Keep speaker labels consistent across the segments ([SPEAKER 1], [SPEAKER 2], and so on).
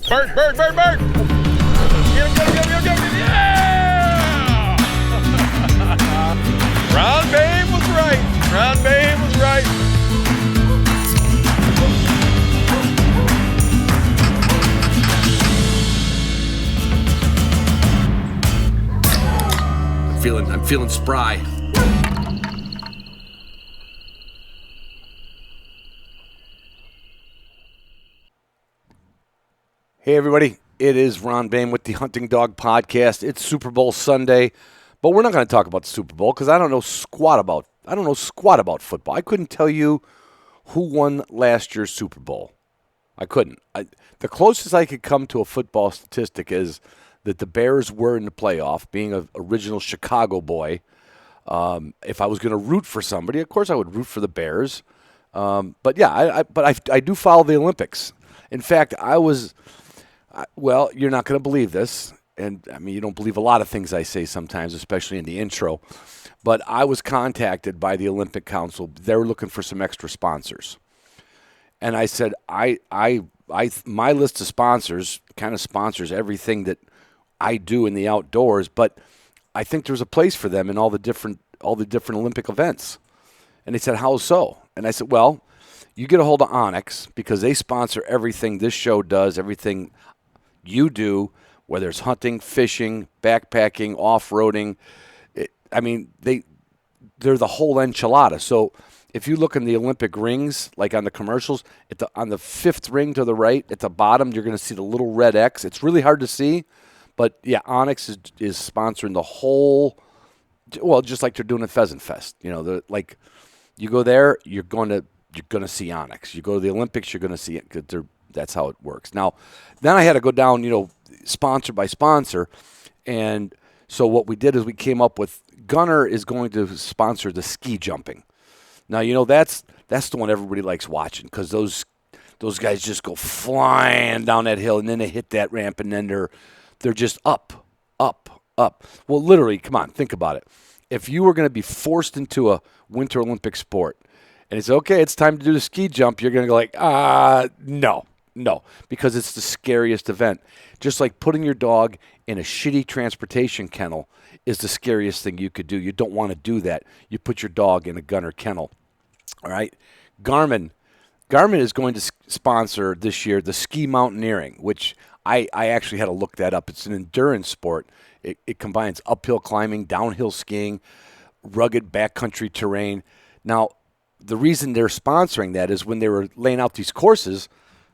[SPEAKER 1] Bert! Get him! Yeah! Ron Bain was right.
[SPEAKER 2] I'm feeling spry. Hey everybody, it is Ron Bain with the Hunting Dog Podcast. It's Super Bowl Sunday, but we're not going to talk about the Super Bowl because I don't know squat about football. I couldn't tell you who won last year's Super Bowl. I couldn't. The closest I could come to a football statistic is that the Bears were in the playoff, being an original Chicago boy. If I was going to root for somebody, of course I would root for the Bears. But yeah, I do follow the Olympics. In fact, well, you're not going to believe this, and I mean, you don't believe a lot of things I say sometimes, especially in the intro, but I was contacted by the Olympic Council. They were looking for some extra sponsors. And I said, my list of sponsors kind of sponsors everything that I do in the outdoors, but I think there's a place for them in all the different Olympic events. And they said, how so? And I said, well, you get a hold of Onyx because they sponsor everything this show does, everything you do, whether it's hunting, fishing, backpacking, off-roading. They're the whole enchilada. So if you look in the Olympic rings, like on the commercials, on the fifth ring to the right at the bottom, you're going to see the little red X. It's really hard to see, but yeah, Onyx is sponsoring the whole. Well, just like they're doing at Pheasant Fest. You know, like you go there, you're going to see Onyx. You go to the Olympics, you're going to see it. That's how it works. Now, then I had to go down, sponsor by sponsor. And so what we did is we came up with Gunner is going to sponsor the ski jumping. Now, that's the one everybody likes watching because those guys just go flying down that hill and then they hit that ramp and then they're just up. Well, literally, come on, think about it. If you were going to be forced into a Winter Olympic sport and it's okay, it's time to do the ski jump, you're going to go like, no, because it's the scariest event. Just like putting your dog in a shitty transportation kennel is the scariest thing you could do. You don't want to do that. You put your dog in a Gunner kennel. All right? Garmin is going to sponsor this year the ski mountaineering, which I actually had to look that up. It's an endurance sport. It combines uphill climbing, downhill skiing, rugged backcountry terrain. Now, the reason they're sponsoring that is when they were laying out these courses,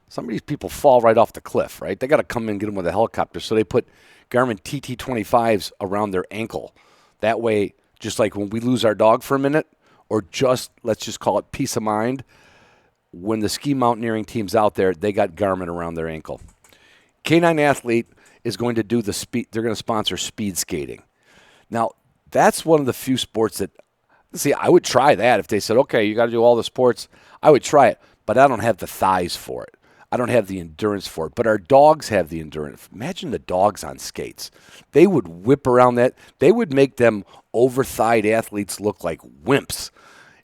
[SPEAKER 2] some of these people fall right off the cliff, right? They got to come in and get them with a helicopter. So they put Garmin TT25s around their ankle. That way, just like when we lose our dog for a minute, or let's just call it peace of mind, when the ski mountaineering team's out there, they got Garmin around their ankle. K9 Athlete is going to do the speed. They're going to sponsor speed skating. Now, that's one of the few sports that, I would try that. If they said, okay, you got to do all the sports, I would try it. But I don't have the thighs for it. I don't have the endurance for it. But our dogs have the endurance. Imagine the dogs on skates. They would whip around that. They would make them over-thighed athletes look like wimps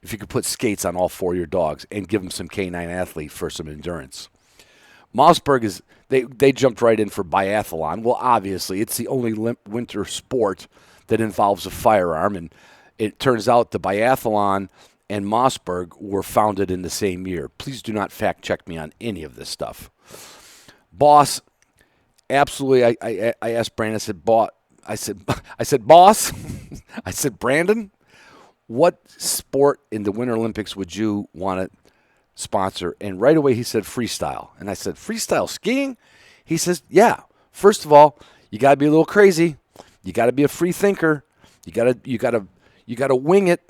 [SPEAKER 2] if you could put skates on all four of your dogs and give them some K9 Athlete for some endurance. Mossberg they jumped right in for biathlon. Well, obviously, it's the only winter sport that involves a firearm. And it turns out the biathlon and Mossberg were founded in the same year. Please do not fact check me on any of this stuff. Boss, absolutely. I asked Brandon. I said, boss. I said, Brandon, what sport in the Winter Olympics would you want to sponsor? And right away he said freestyle. And I said, freestyle skiing? He says, yeah. First of all, you got to be a little crazy. You got to be a free thinker. You got to wing it.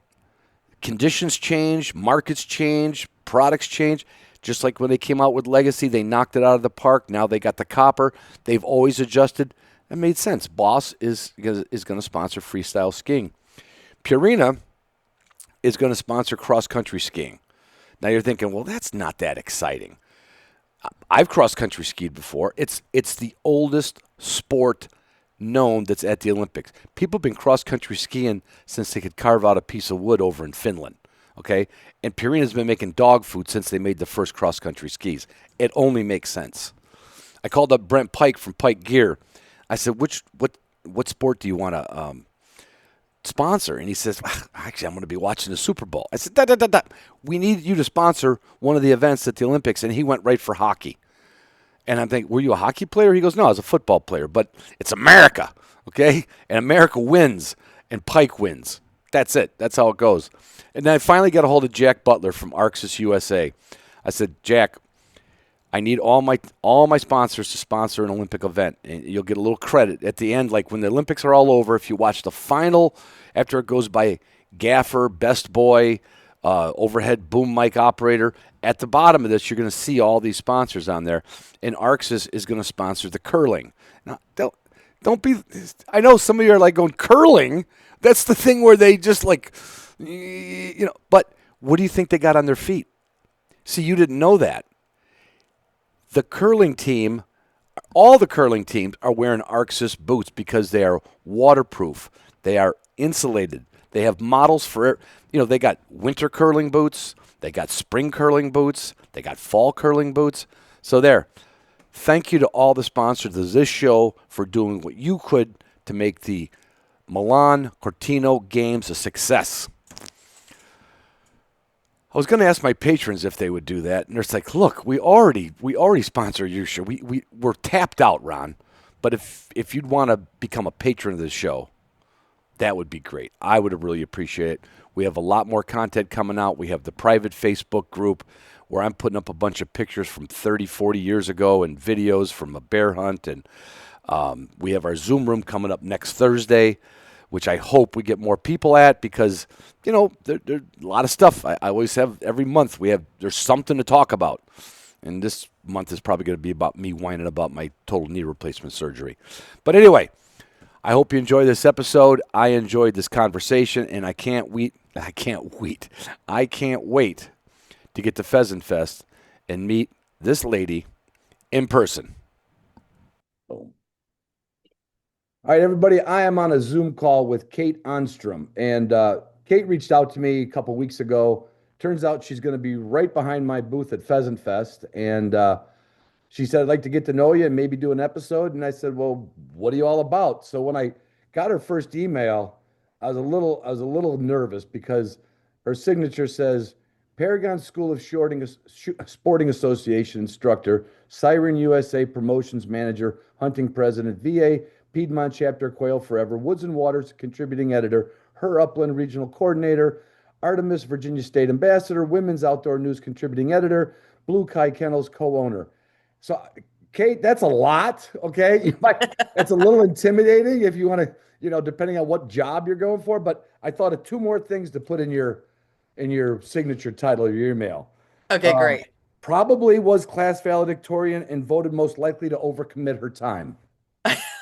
[SPEAKER 2] Conditions change, markets change, products change. Just like when they came out with Legacy, they knocked it out of the park. Now they got the copper. They've always adjusted. That made sense. Boss is going to sponsor freestyle skiing. Purina is going to sponsor cross-country skiing. Now you're thinking, well, that's not that exciting. I've cross-country skied before. It's the oldest sport known that's at the Olympics. People have been cross-country skiing since they could carve out a piece of wood over in Finland, okay? And Purina's been making dog food since they made the first cross-country skis. It only makes sense. I called up Brent Pike from Pike Gear. I said, what sport do you want to sponsor? And he says, actually, I'm going to be watching the Super Bowl. I said, da. We need you to sponsor one of the events at the Olympics. And he went right for hockey. And I'm thinking, were you a hockey player? He goes, no, I was a football player. But it's America, okay? And America wins, and Pike wins. That's it. That's how it goes. And then I finally got a hold of Jack Butler from Arxis USA. I said, Jack, I need all my sponsors to sponsor an Olympic event, and you'll get a little credit at the end. Like when the Olympics are all over, if you watch the final after it goes by gaffer, best boy, overhead boom mic operator, at the bottom of this, you're going to see all these sponsors on there. And Arxis is going to sponsor the curling. Now, don't be. I know some of you are like going curling. That's the thing where they just like, But what do you think they got on their feet? See, you didn't know that. The curling team, all the curling teams are wearing Arxis boots because they are waterproof. They are insulated. They have models for, they got winter curling boots. They got spring curling boots. They got fall curling boots. So there. Thank you to all the sponsors of this show for doing what you could to make the Milan Cortino Games a success. I was going to ask my patrons if they would do that, and it's like, look, we already sponsor your show. We're tapped out, Ron. But if you'd want to become a patron of this show, that would be great. I would really appreciate it. We have a lot more content coming out. We have the private Facebook group where I'm putting up a bunch of pictures from 30, 40 years ago and videos from a bear hunt. And we have our Zoom room coming up next Thursday, which I hope we get more people at because, there's a lot of stuff. I always have every month there's something to talk about. And this month is probably going to be about me whining about my total knee replacement surgery. But anyway, I hope you enjoy this episode. I enjoyed this conversation, and I can't wait to get to Pheasant Fest and meet this lady in person. All right, everybody, I am on a Zoom call with Kate Ahnstrom, and Kate reached out to me a couple weeks ago. Turns out she's going to be right behind my booth at Pheasant Fest, and she said, I'd like to get to know you and maybe do an episode. And I said, well, what are you all about? So when I got her first email, I was a little nervous because her signature says, Paragon School of Sporting Association instructor, Siren USA promotions manager, hunting president, VA, Piedmont chapter, Quail Forever, Woods and Waters contributing editor, her Upland regional coordinator, Artemis Virginia State ambassador, Women's Outdoor News contributing editor, Blue Kai Kennels co-owner. So, Kate, that's a lot. Okay, that's a little intimidating if you want to, depending on what job you're going for. But I thought of two more things to put in your signature title of your email.
[SPEAKER 3] Okay, great.
[SPEAKER 2] Probably was class valedictorian and voted most likely to overcommit her time.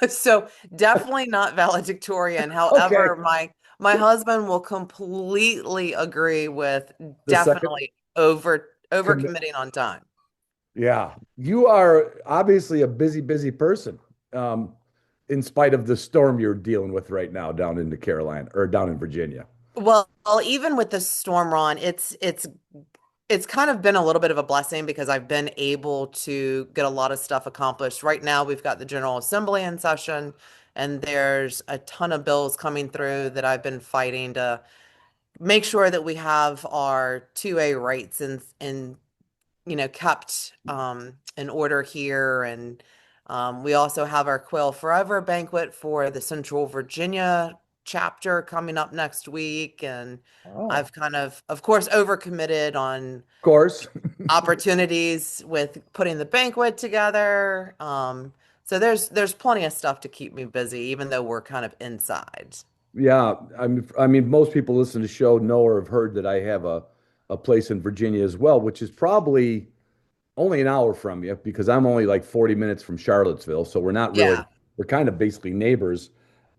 [SPEAKER 3] So definitely not valedictorian. However, my husband will completely agree with definitely overcommitting on time.
[SPEAKER 2] Yeah, you are obviously a busy person. In spite of the storm you're dealing with right now down in the Carolina or down in Virginia.
[SPEAKER 3] Well, even with the storm, Ron, it's kind of been a little bit of a blessing because I've been able to get a lot of stuff accomplished. Right now, we've got the General Assembly in session, and there's a ton of bills coming through that I've been fighting to make sure that we have our 2A rights and kept in order here. And we also have our Quail Forever banquet for the Central Virginia chapter coming up next week. And I've kind of course, overcommitted on opportunities with putting the banquet together. So there's plenty of stuff to keep me busy, even though we're kind of inside.
[SPEAKER 2] Yeah, I mean, most people listen to the show know or have heard that I have a place in Virginia as well, which is probably only an hour from you because I'm only like 40 minutes from Charlottesville. So we're not really, we're kind of basically neighbors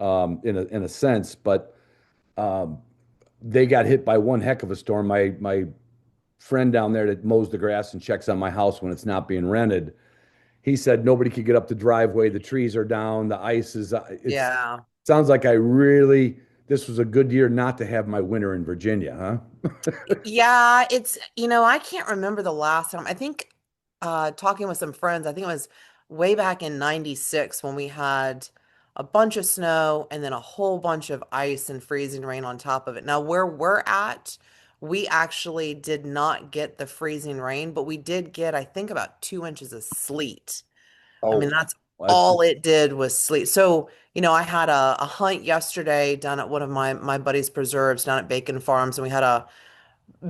[SPEAKER 2] in a sense, but they got hit by one heck of a storm. My friend down there that mows the grass and checks on my house when it's not being rented, he said nobody could get up the driveway. The trees are down. The ice is, sounds like this was a good year not to have my winter in Virginia, huh?
[SPEAKER 3] Yeah, it's, I can't remember the last time. I think talking with some friends, I think it was way back in 96 when we had a bunch of snow and then a whole bunch of ice and freezing rain on top of it. Now, where we're at, we actually did not get the freezing rain, but we did get, I think, about 2 inches of sleet. I mean,
[SPEAKER 2] Oh,
[SPEAKER 3] that's
[SPEAKER 2] what?
[SPEAKER 3] all it did was sleet. So, I had a hunt yesterday down at one of my buddy's preserves down at Bacon Farms, and we had a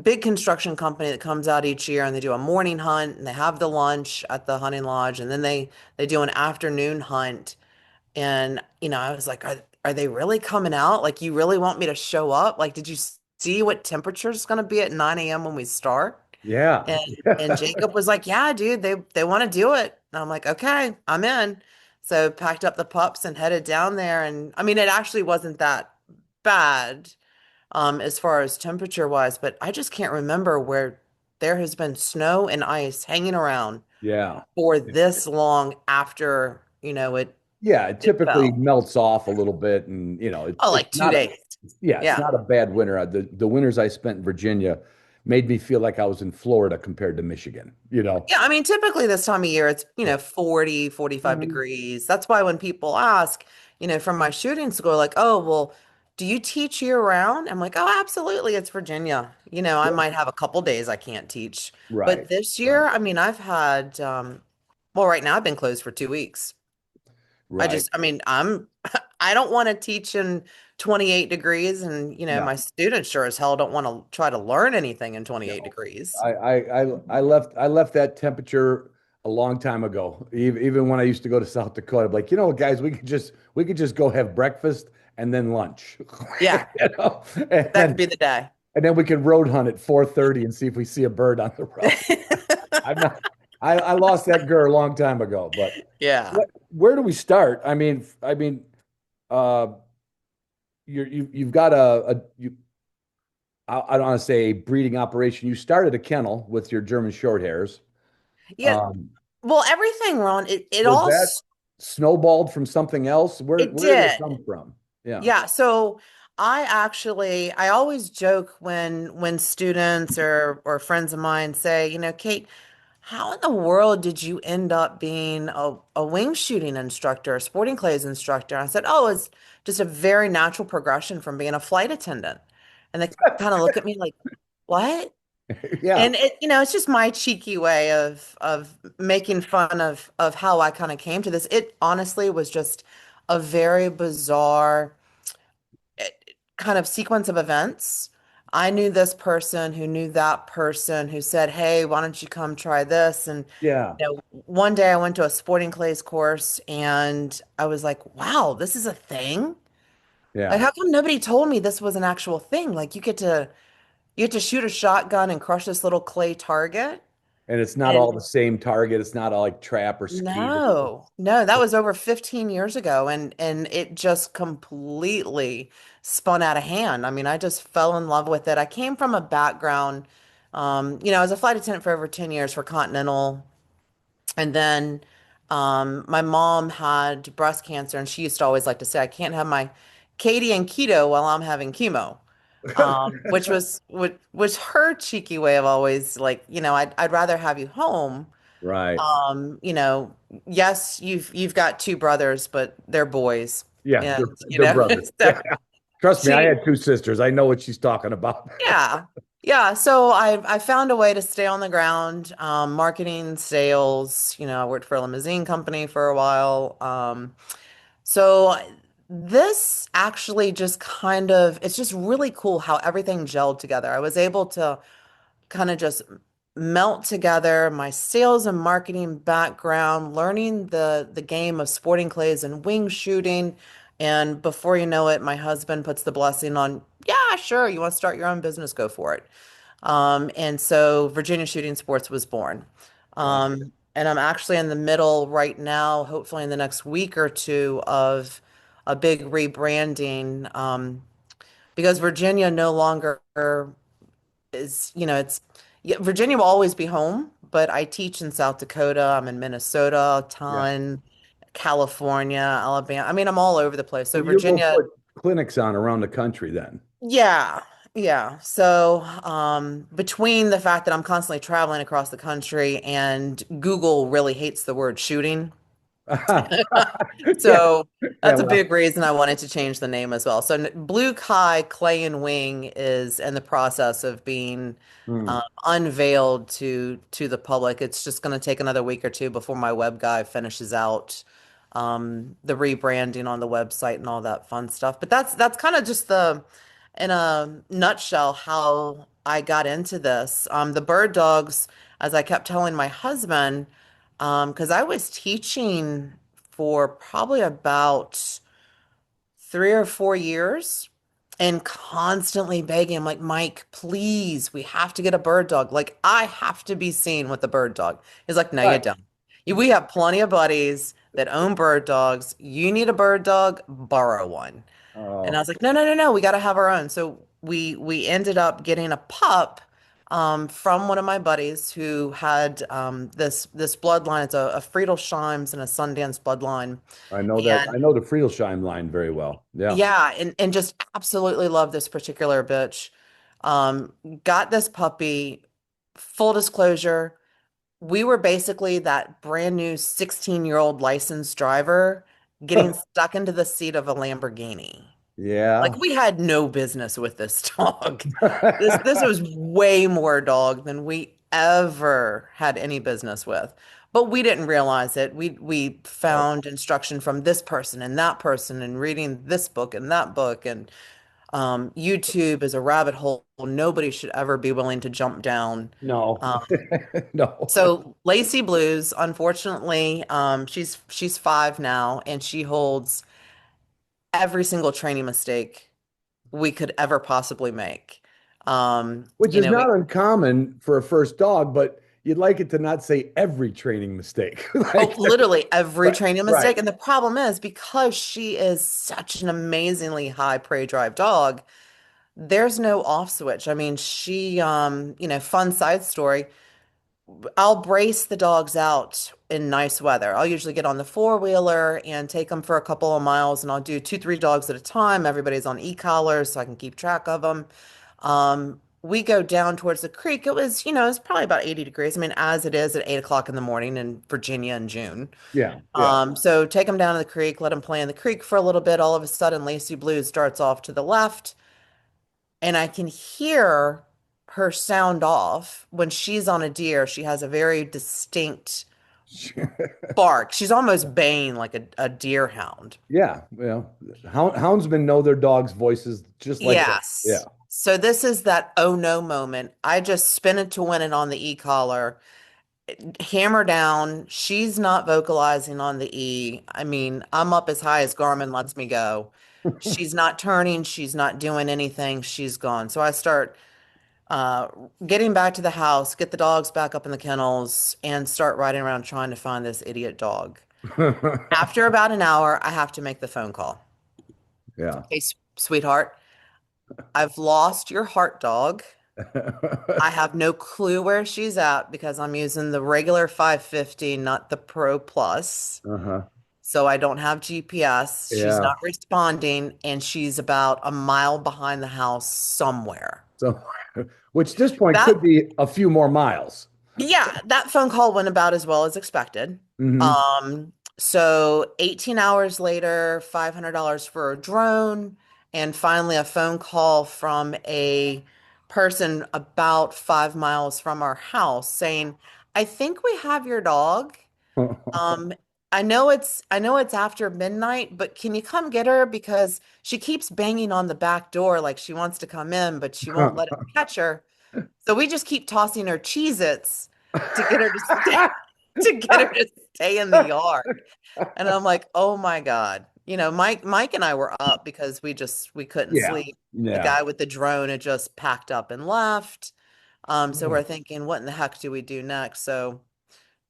[SPEAKER 3] big construction company that comes out each year and they do a morning hunt and they have the lunch at the hunting lodge and then they do an afternoon hunt. And I was like, are they really coming out? Like, you really want me to show up? Like, did you see what temperature is going to be at 9 a.m. when we start?
[SPEAKER 2] Yeah.
[SPEAKER 3] And Jacob was like, yeah, dude, they want to do it. And I'm like, okay, I'm in. So packed up the pups and headed down there. And I mean, it actually wasn't that bad as far as temperature wise, but I just can't remember where there has been snow and ice hanging around
[SPEAKER 2] Yeah.
[SPEAKER 3] for this long after,
[SPEAKER 2] Yeah, it
[SPEAKER 3] it
[SPEAKER 2] typically
[SPEAKER 3] fell.
[SPEAKER 2] melts off a little bit, and
[SPEAKER 3] Oh,
[SPEAKER 2] it's
[SPEAKER 3] like two
[SPEAKER 2] not a,
[SPEAKER 3] days.
[SPEAKER 2] yeah, it's
[SPEAKER 3] Yeah.
[SPEAKER 2] not a bad winter. The winters I spent in Virginia made me feel like I was in Florida compared to Michigan, you know.
[SPEAKER 3] Yeah, I mean, typically this time of year, it's,
[SPEAKER 2] Yeah.
[SPEAKER 3] 40, 45
[SPEAKER 2] Mhm.
[SPEAKER 3] degrees. That's why when people ask, from my shooting school, like, oh, well, do you teach year round? I'm like, oh, absolutely. It's Virginia. I
[SPEAKER 2] Yeah.
[SPEAKER 3] might have a couple days I can't teach. But
[SPEAKER 2] Right.
[SPEAKER 3] this
[SPEAKER 2] Right.
[SPEAKER 3] year, I mean, I've had, well, right now I've been closed for 2 weeks.
[SPEAKER 2] Right.
[SPEAKER 3] I mean, I don't want to teach in 28 degrees and,
[SPEAKER 2] No.
[SPEAKER 3] my students sure as hell don't want to try to learn anything in 28
[SPEAKER 2] No.
[SPEAKER 3] degrees.
[SPEAKER 2] I left that temperature a long time ago. Even when I used to go to South Dakota, I'm like, guys, we could just go have breakfast and then lunch.
[SPEAKER 3] Yeah,
[SPEAKER 2] You know? And
[SPEAKER 3] that could
[SPEAKER 2] then
[SPEAKER 3] be the day.
[SPEAKER 2] and then we can road hunt at 4:30 and see if we see a bird on the road. I'm not I lost that girl a long time ago, but
[SPEAKER 3] Yeah.
[SPEAKER 2] where do we start? I mean, uh, you've got I don't want to say breeding operation. You started a kennel with your German short hairs.
[SPEAKER 3] Yeah.
[SPEAKER 2] Um,
[SPEAKER 3] Well, everything, Ron, it
[SPEAKER 2] was
[SPEAKER 3] all,
[SPEAKER 2] that snowballed from something else? Where
[SPEAKER 3] it
[SPEAKER 2] where did it
[SPEAKER 3] did.
[SPEAKER 2] come from? Yeah.
[SPEAKER 3] Yeah, so I always joke when students or friends of mine say, Kate, how in the world did you end up being a wing shooting instructor, a sporting clays instructor? I said, oh, it's just a very natural progression from being a flight attendant. And they kind of look at me like, what?
[SPEAKER 2] Yeah.
[SPEAKER 3] And it's just my cheeky way of making fun of how I kind of came to this. It honestly was just a very bizarre kind of sequence of events. I knew this person who knew that person who said, "Hey, why don't you come try this?" And
[SPEAKER 2] Yeah.
[SPEAKER 3] one day I went to a sporting clays course and I was like, "Wow, this is a thing." Like,
[SPEAKER 2] Yeah.
[SPEAKER 3] how come nobody told me this was an actual thing? Like, you get to shoot a shotgun and crush this little clay target.
[SPEAKER 2] And it's not all
[SPEAKER 3] And
[SPEAKER 2] the same target. It's not all like trap or skeet.
[SPEAKER 3] no, no, that was over 15 years ago, and it just completely spun out of hand. I mean, I just fell in love with it. I came from a background, I was a flight attendant for over 10 years for Continental, and then my mom had breast cancer, and she used to always like to say, "I can't have my Katie and keto while I'm having chemo." Which was her cheeky way of always like, I'd rather have you home.
[SPEAKER 2] Right.
[SPEAKER 3] Um, you know, yes, you've got two brothers, but they're boys.
[SPEAKER 2] Yeah.
[SPEAKER 3] And
[SPEAKER 2] They're brothers.
[SPEAKER 3] so
[SPEAKER 2] Yeah. Trust me, I
[SPEAKER 3] she
[SPEAKER 2] had two sisters. I know what she's talking about.
[SPEAKER 3] yeah. Yeah, so I found a way to stay on the ground, marketing, sales, I worked for a limousine company for a while. So this actually just kind of it's just really cool how everything gelled together. I was able to kind of just melt together my sales and marketing background, learning the game of sporting clays and wing shooting. And before you know it, my husband puts the blessing on, yeah, sure, you want to start your own business, go for it. And so Virginia Shooting Sports was born.
[SPEAKER 2] Right.
[SPEAKER 3] And I'm actually in the middle right now, hopefully in the next week or two, of a big rebranding because Virginia no longer is, it's yeah, Virginia will always be home, but I teach in South Dakota. I'm in Minnesota a
[SPEAKER 2] Yeah.
[SPEAKER 3] ton, California, Alabama. I mean, I'm all over the place.
[SPEAKER 2] So
[SPEAKER 3] So
[SPEAKER 2] you will
[SPEAKER 3] Virginia,
[SPEAKER 2] put clinics on around the country then.
[SPEAKER 3] yeah, yeah. So between the fact that I'm constantly traveling across the country and Google really hates the word shooting.
[SPEAKER 2] Yeah,
[SPEAKER 3] So
[SPEAKER 2] yeah,
[SPEAKER 3] that's a
[SPEAKER 2] well,
[SPEAKER 3] big reason I wanted to change the name as well. So Blue Kai Clay and Wing is in the process of being
[SPEAKER 2] hmm,
[SPEAKER 3] unveiled to the public. It's just going to take another week or two before my web guy finishes out the rebranding on the website and all that fun stuff. But that's kind of just the in a nutshell how I got into this. The bird dogs, as I kept telling my husband, because I was teaching for probably about 3 or 4 years and constantly begging him, like, Mike, please, we have to get a bird dog. Like, I have to be seen with the bird dog. He's like, no, you
[SPEAKER 2] right.
[SPEAKER 3] don't. We have plenty of buddies that own bird dogs. You need a bird dog, borrow one. And I
[SPEAKER 2] Oh,
[SPEAKER 3] was like, no, no, no, no, we got to have our own. So we ended up getting a pup from one of my buddies who had this bloodline. It's a Friedelsheim's and a Sundance bloodline.
[SPEAKER 2] I know that.
[SPEAKER 3] And
[SPEAKER 2] I know the Friedelsheim line very well. Yeah.
[SPEAKER 3] yeah, and just absolutely love this particular bitch. Um, got this puppy. Full disclosure, we were basically that brand new 16-year-old licensed driver getting stuck into the seat of a Lamborghini. Like
[SPEAKER 2] Yeah.
[SPEAKER 3] we had no business with this dog. This was way more dog than we ever had any business with. But we didn't realize it. We
[SPEAKER 2] Oh,
[SPEAKER 3] found instruction from this person and that person and reading this book and that book and YouTube is a rabbit hole nobody should ever be willing to jump down.
[SPEAKER 2] no.
[SPEAKER 3] Um,
[SPEAKER 2] No.
[SPEAKER 3] so Lacey Blues, unfortunately, she's 5 now and she holds every single training mistake we could ever possibly make.
[SPEAKER 2] Which is not uncommon for a first dog, but you'd like it to not say every training mistake.
[SPEAKER 3] Oh,
[SPEAKER 2] Like,
[SPEAKER 3] literally every
[SPEAKER 2] right,
[SPEAKER 3] training
[SPEAKER 2] right.
[SPEAKER 3] mistake. And the problem is because she is such an amazingly high prey drive dog, there's no off switch. I mean, fun side story. I'll brace the dogs out in nice weather. I'll usually get on the four-wheeler and take them for a couple of miles, and I'll do two, three dogs at a time. Everybody's on e-collars so I can keep track of them. We go down towards the creek. It was probably about 80 degrees. I mean, as it is at 8 o'clock in the morning in Virginia in June.
[SPEAKER 2] Yeah, yeah.
[SPEAKER 3] So take them down to the creek, let them play in the creek for a little bit. All of a sudden, Lacey Blue starts off to the left and I can hear her sound off when she's on a deer. She has a very distinct bark. She's almost baying like a deer hound.
[SPEAKER 2] Yeah, well, houndsmen know their dogs' voices just like that. Yeah.
[SPEAKER 3] Yes. So this is that oh no moment. I just spin it to win it on the e-collar, hammer down. She's not vocalizing on the E. I mean, I'm up as high as Garmin lets me go. She's not turning. She's not doing anything. She's gone. So I start uh, getting back to the house, get the dogs back up in the kennels, and start riding around trying to find this idiot dog. After about an hour, I have to make the phone call.
[SPEAKER 2] Yeah.
[SPEAKER 3] Hey, sweetheart, I've lost your heart dog. I have no clue where she's at because I'm using the regular 550, not the Pro Plus.
[SPEAKER 2] Uh-huh.
[SPEAKER 3] So I don't have GPS. She's
[SPEAKER 2] Yeah.
[SPEAKER 3] not responding, and she's about a mile behind the house somewhere.
[SPEAKER 2] So, which at this point
[SPEAKER 3] That
[SPEAKER 2] could be a few more miles.
[SPEAKER 3] Yeah, that phone call went about as well as expected.
[SPEAKER 2] Hmm.
[SPEAKER 3] So 18 hours later, $500 for a drone, and finally a phone call from a person about 5 miles from our house saying, I think we have your dog. Um, I know it's after midnight, but can you come get her? Because she keeps banging on the back door like she wants to come in, but she won't let us catch her. So we just keep tossing her Cheez-Its to get her to stay to get her to stay in the yard. And I'm like, oh my God. Mike and I were up because we couldn't
[SPEAKER 2] Yeah.
[SPEAKER 3] sleep. The
[SPEAKER 2] Yeah.
[SPEAKER 3] guy with the drone had just packed up and left. So we're thinking, what in the heck do we do next? So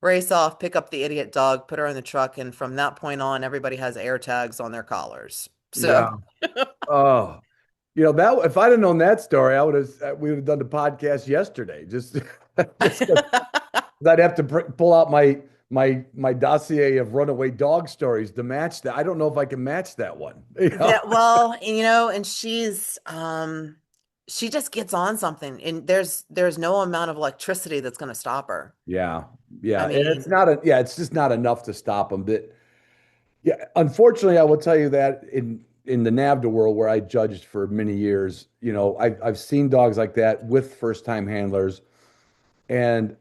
[SPEAKER 3] race off, pick up the idiot dog, put her in the truck, and from that point on, everybody has air tags on their collars. So
[SPEAKER 2] Yeah. Oh, that if I'd have known that story, we would have done the podcast yesterday. Just, just 'cause I'd have to pull out my dossier of runaway dog stories to match that. I don't know if I can match that one.
[SPEAKER 3] well, and she just gets on something and there's no amount of electricity that's going to stop her.
[SPEAKER 2] Yeah,
[SPEAKER 3] I
[SPEAKER 2] yeah, and
[SPEAKER 3] mean,
[SPEAKER 2] it's just not enough to stop them. But Yeah, unfortunately, I will tell you that in the NAVHDA world where I judged for many years, I've seen dogs like that with first time handlers, and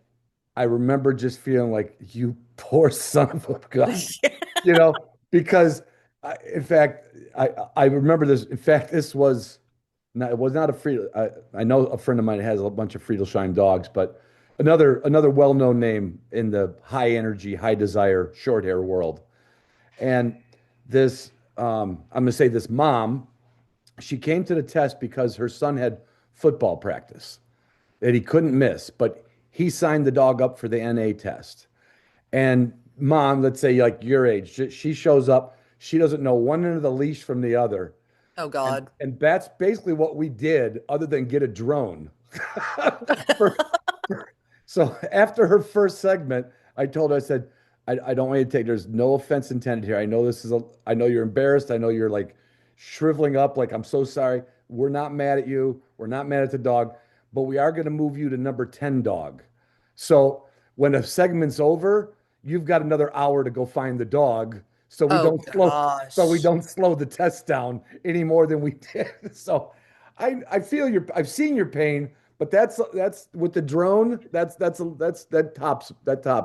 [SPEAKER 2] I remember just feeling like you poor son of a gun, because in fact, I remember this. In fact, this was not it was not a Friedel. I know a friend of mine has a bunch of Friedelsheim dogs, but another well-known name in the high energy, high desire short hair world. And this, I'm going to say this mom, she came to the test because her son had football practice that he couldn't miss, but he signed the dog up for the NA test. And mom, let's say like your age, she shows up. She doesn't know one end of the leash from the other.
[SPEAKER 3] Oh
[SPEAKER 2] And
[SPEAKER 3] God.
[SPEAKER 2] and that's basically what we did, other than get a drone. For, so after her first segment, I told her, I said, I don't want you to take, there's no offense intended here. I know you're embarrassed. I know you're like shriveling up, like, I'm so sorry. We're not mad at you. We're not mad at the dog, but we are going to move you to number 10 dog. So when a segment's over, you've got another hour to go find the dog.
[SPEAKER 3] Oh
[SPEAKER 2] So we
[SPEAKER 3] gosh.
[SPEAKER 2] don't slow the test down any more than we did. So I feel I've seen your pain, but that's with the drone. That tops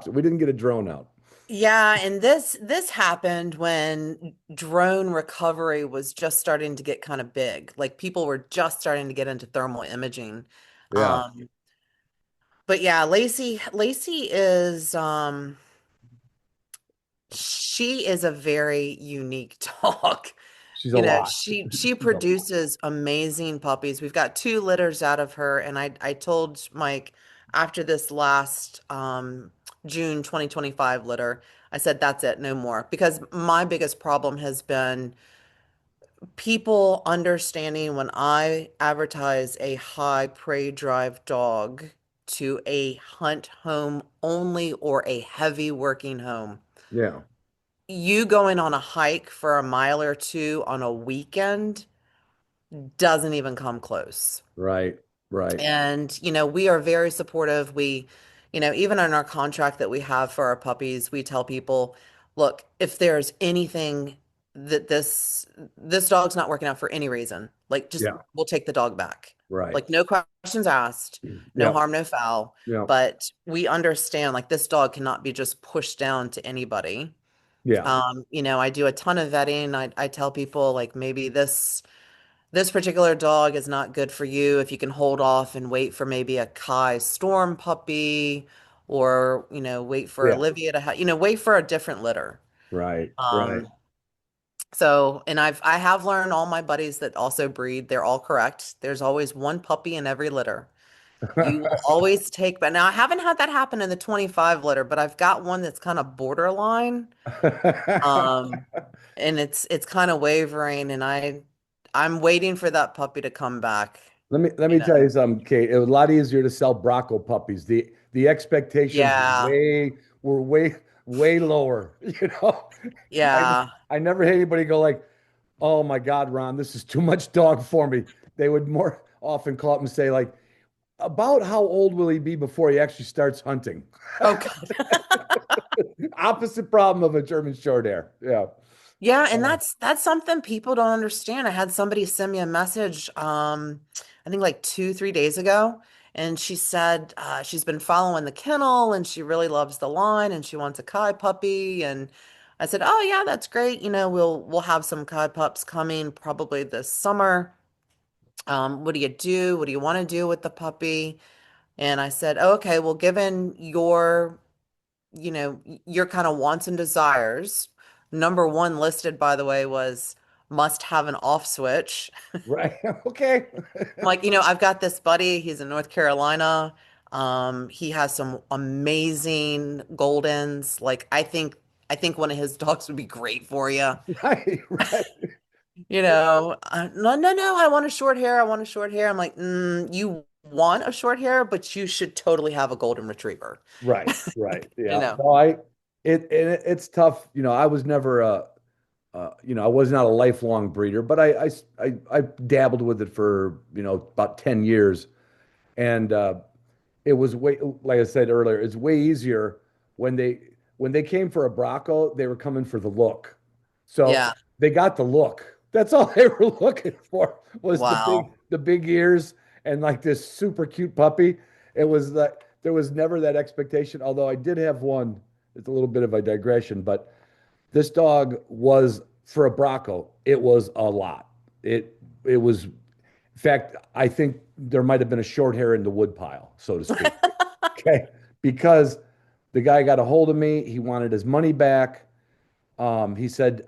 [SPEAKER 2] it. We didn't get a drone out.
[SPEAKER 3] Yeah, and this happened when drone recovery was just starting to get kind of big. Like people were just starting to get into thermal imaging.
[SPEAKER 2] Yeah,
[SPEAKER 3] Um, but yeah, Lacey is she is a very unique dog.
[SPEAKER 2] she's a lot.
[SPEAKER 3] She
[SPEAKER 2] She's a lot.
[SPEAKER 3] produces amazing puppies. We've got two litters out of her, and I told Mike after this last June 2025 litter, I said that's it, no more. Because my biggest problem has been people understanding when I advertise a high prey drive dog to a hunt home only or a heavy working home.
[SPEAKER 2] Yeah,
[SPEAKER 3] You going on a hike for a mile or two on a weekend doesn't even come close.
[SPEAKER 2] right, right.
[SPEAKER 3] And, we are very supportive. Even in our contract that we have for our puppies, we tell people, look, if there's anything that this dog's not working out for any reason, like just
[SPEAKER 2] Yeah,
[SPEAKER 3] we'll take the dog back.
[SPEAKER 2] right.
[SPEAKER 3] Like no questions asked, no
[SPEAKER 2] Yeah,
[SPEAKER 3] harm, no foul.
[SPEAKER 2] yeah,
[SPEAKER 3] But we understand like this dog cannot be just pushed down to anybody.
[SPEAKER 2] yeah,
[SPEAKER 3] I do a ton of vetting. I tell people like maybe this particular dog is not good for you if you can hold off and wait for maybe a Kai Storm puppy or, wait for
[SPEAKER 2] yeah.
[SPEAKER 3] Olivia to have, wait for a different litter.
[SPEAKER 2] Right, right.
[SPEAKER 3] Um, and I have learned all my buddies that also breed, they're all correct. There's always one puppy in every litter. You will always take, but now I haven't had that happen in the 25 litter, but I've got one that's kind of borderline. Um, and it's kind of wavering and I'm waiting for that puppy to come back,
[SPEAKER 2] Let me
[SPEAKER 3] you
[SPEAKER 2] tell you
[SPEAKER 3] know.
[SPEAKER 2] something, Kate. It was a lot easier to sell Bronco puppies. The expectations
[SPEAKER 3] Yeah.
[SPEAKER 2] were way lower. I
[SPEAKER 3] Yeah.
[SPEAKER 2] I never had anybody go like, "Oh my God, Ron, this is too much dog for me." They would more often call up and say like, "About how old will he be before he actually starts hunting?"
[SPEAKER 3] Oh God.
[SPEAKER 2] Opposite problem of a German short hair. Yeah.
[SPEAKER 3] Yeah, and
[SPEAKER 2] Uh,
[SPEAKER 3] that's something people don't understand. I had somebody send me a message, I think like 2, 3 days ago, and she said she's been following the kennel and she really loves the line and she wants a Kai puppy. And I said, "Oh yeah, that's great. We'll have some Kai pups coming probably this summer. What do you do? What do you want to do with the puppy?" And I said, "Oh, okay, well, given your kind of wants and desires. Number one listed, by the way, was must have an off switch.
[SPEAKER 2] right. Okay.
[SPEAKER 3] I'm like, I've got this buddy. He's in North Carolina. He has some amazing Goldens. Like, I think one of his dogs would be great for you.
[SPEAKER 2] Right. Right.
[SPEAKER 3] No, no, no. I want a short hair. I want a short hair. I'm like, you want a short hair, but you should totally have a golden retriever.
[SPEAKER 2] Right, right.
[SPEAKER 3] You
[SPEAKER 2] Yeah.
[SPEAKER 3] know.
[SPEAKER 2] No, it's tough. I was never I was not a lifelong breeder, but I dabbled with it for, about 10 years. And it was way, like I said earlier, it's way easier when they came for a Bronco, they were coming for the look. So
[SPEAKER 3] Yeah.
[SPEAKER 2] they got the look. That's all they were looking for was
[SPEAKER 3] Wow.
[SPEAKER 2] the big ears and like this super cute puppy. It was like there was never that expectation. Although I did have one. It's a little bit of a digression, but this dog was for a Bronco. It was a lot. It was. In fact, I think there might have been a short hair in the wood pile, so to speak. Okay, because the guy got a hold of me. He wanted his money back. He said,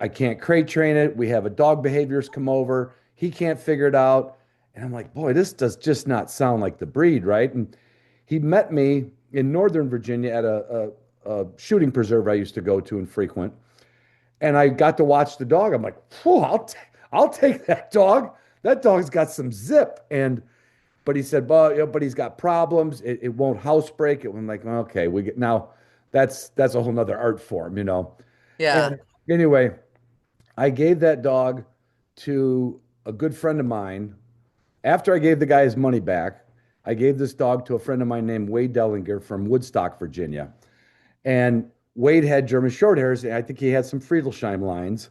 [SPEAKER 2] I can't crate train it. We have a dog behaviorist come over. He can't figure it out. And I'm like, boy, this does just not sound like the breed, right? And he met me in Northern Virginia at a shooting preserve I used to go to and frequent. And I got to watch the dog. I'm like, whew, I'll take that dog. That dog's got some zip. And but he said, well, but he's got problems. It won't housebreak. I'm like, okay, we get now. That's a whole nother art form.
[SPEAKER 3] Yeah.
[SPEAKER 2] And anyway, I gave that dog to a good friend of mine. After I gave the guy his money back, I gave this dog to a friend of mine named Wade Dellinger from Woodstock, Virginia. And Wade had German short hairs. And I think he had some Friedelsheim lines.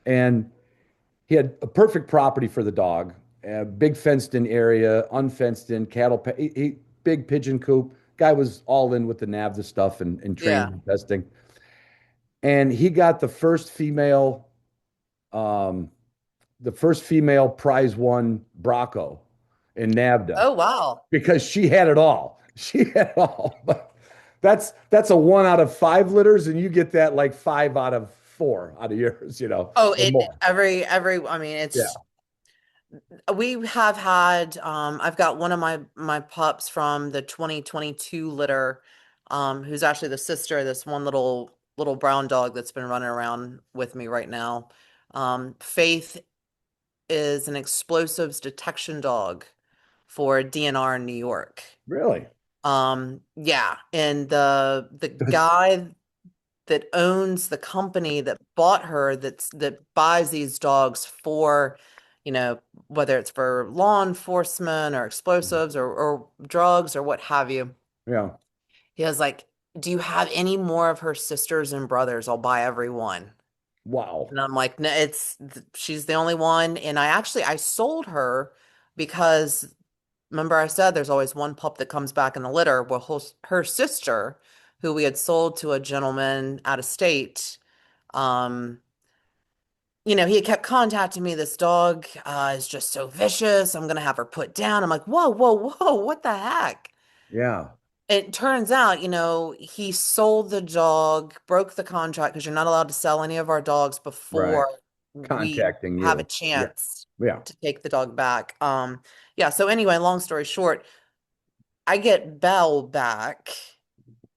[SPEAKER 2] And he had a perfect property for the dog, a big fenced in area, unfenced in, cattle, big pigeon coop. Guy was all in with the NAVDA stuff and training
[SPEAKER 3] Yeah.
[SPEAKER 2] and testing. And he got um, the first female prize one Bronco in NAVDA
[SPEAKER 3] Oh, wow.
[SPEAKER 2] because she had it all. She had it all. But that's a 1 out of 5 litters, and you get that like 5 out of 4 out of yours,
[SPEAKER 3] Oh,
[SPEAKER 2] or
[SPEAKER 3] it
[SPEAKER 2] more.
[SPEAKER 3] I mean,
[SPEAKER 2] Yeah.
[SPEAKER 3] we have had I've got one of my pups from the 2022 litter, who's actually the sister of this one little brown dog that's been running around with me right now. Faith is an explosives detection dog for DNR in New York.
[SPEAKER 2] Really?
[SPEAKER 3] Yeah, and the
[SPEAKER 2] Does
[SPEAKER 3] guy that owns the company that bought her that buys these dogs for, you know, whether it's for law enforcement or explosives or drugs or what have you.
[SPEAKER 2] Yeah.
[SPEAKER 3] He was like, "Do you have any more of her sisters and brothers? I'll buy every one."
[SPEAKER 2] Wow.
[SPEAKER 3] And I'm like, "No, she's the only one." And I sold her because remember I said there's always one pup that comes back in the litter. Well, her sister, who we had sold to a gentleman out of state, um, he had kept contacting me. This dog is just so vicious. I'm gonna have her put down. I'm like, whoa, whoa, whoa, what the heck?
[SPEAKER 2] Yeah.
[SPEAKER 3] It turns out, he sold the dog, broke the contract because you're not allowed to sell any of our dogs
[SPEAKER 2] Right.
[SPEAKER 3] before we
[SPEAKER 2] Contacting
[SPEAKER 3] have a
[SPEAKER 2] you. Yeah.
[SPEAKER 3] chance
[SPEAKER 2] Yeah.
[SPEAKER 3] to take the dog back. Yeah, so anyway, long story short, I get Belle back,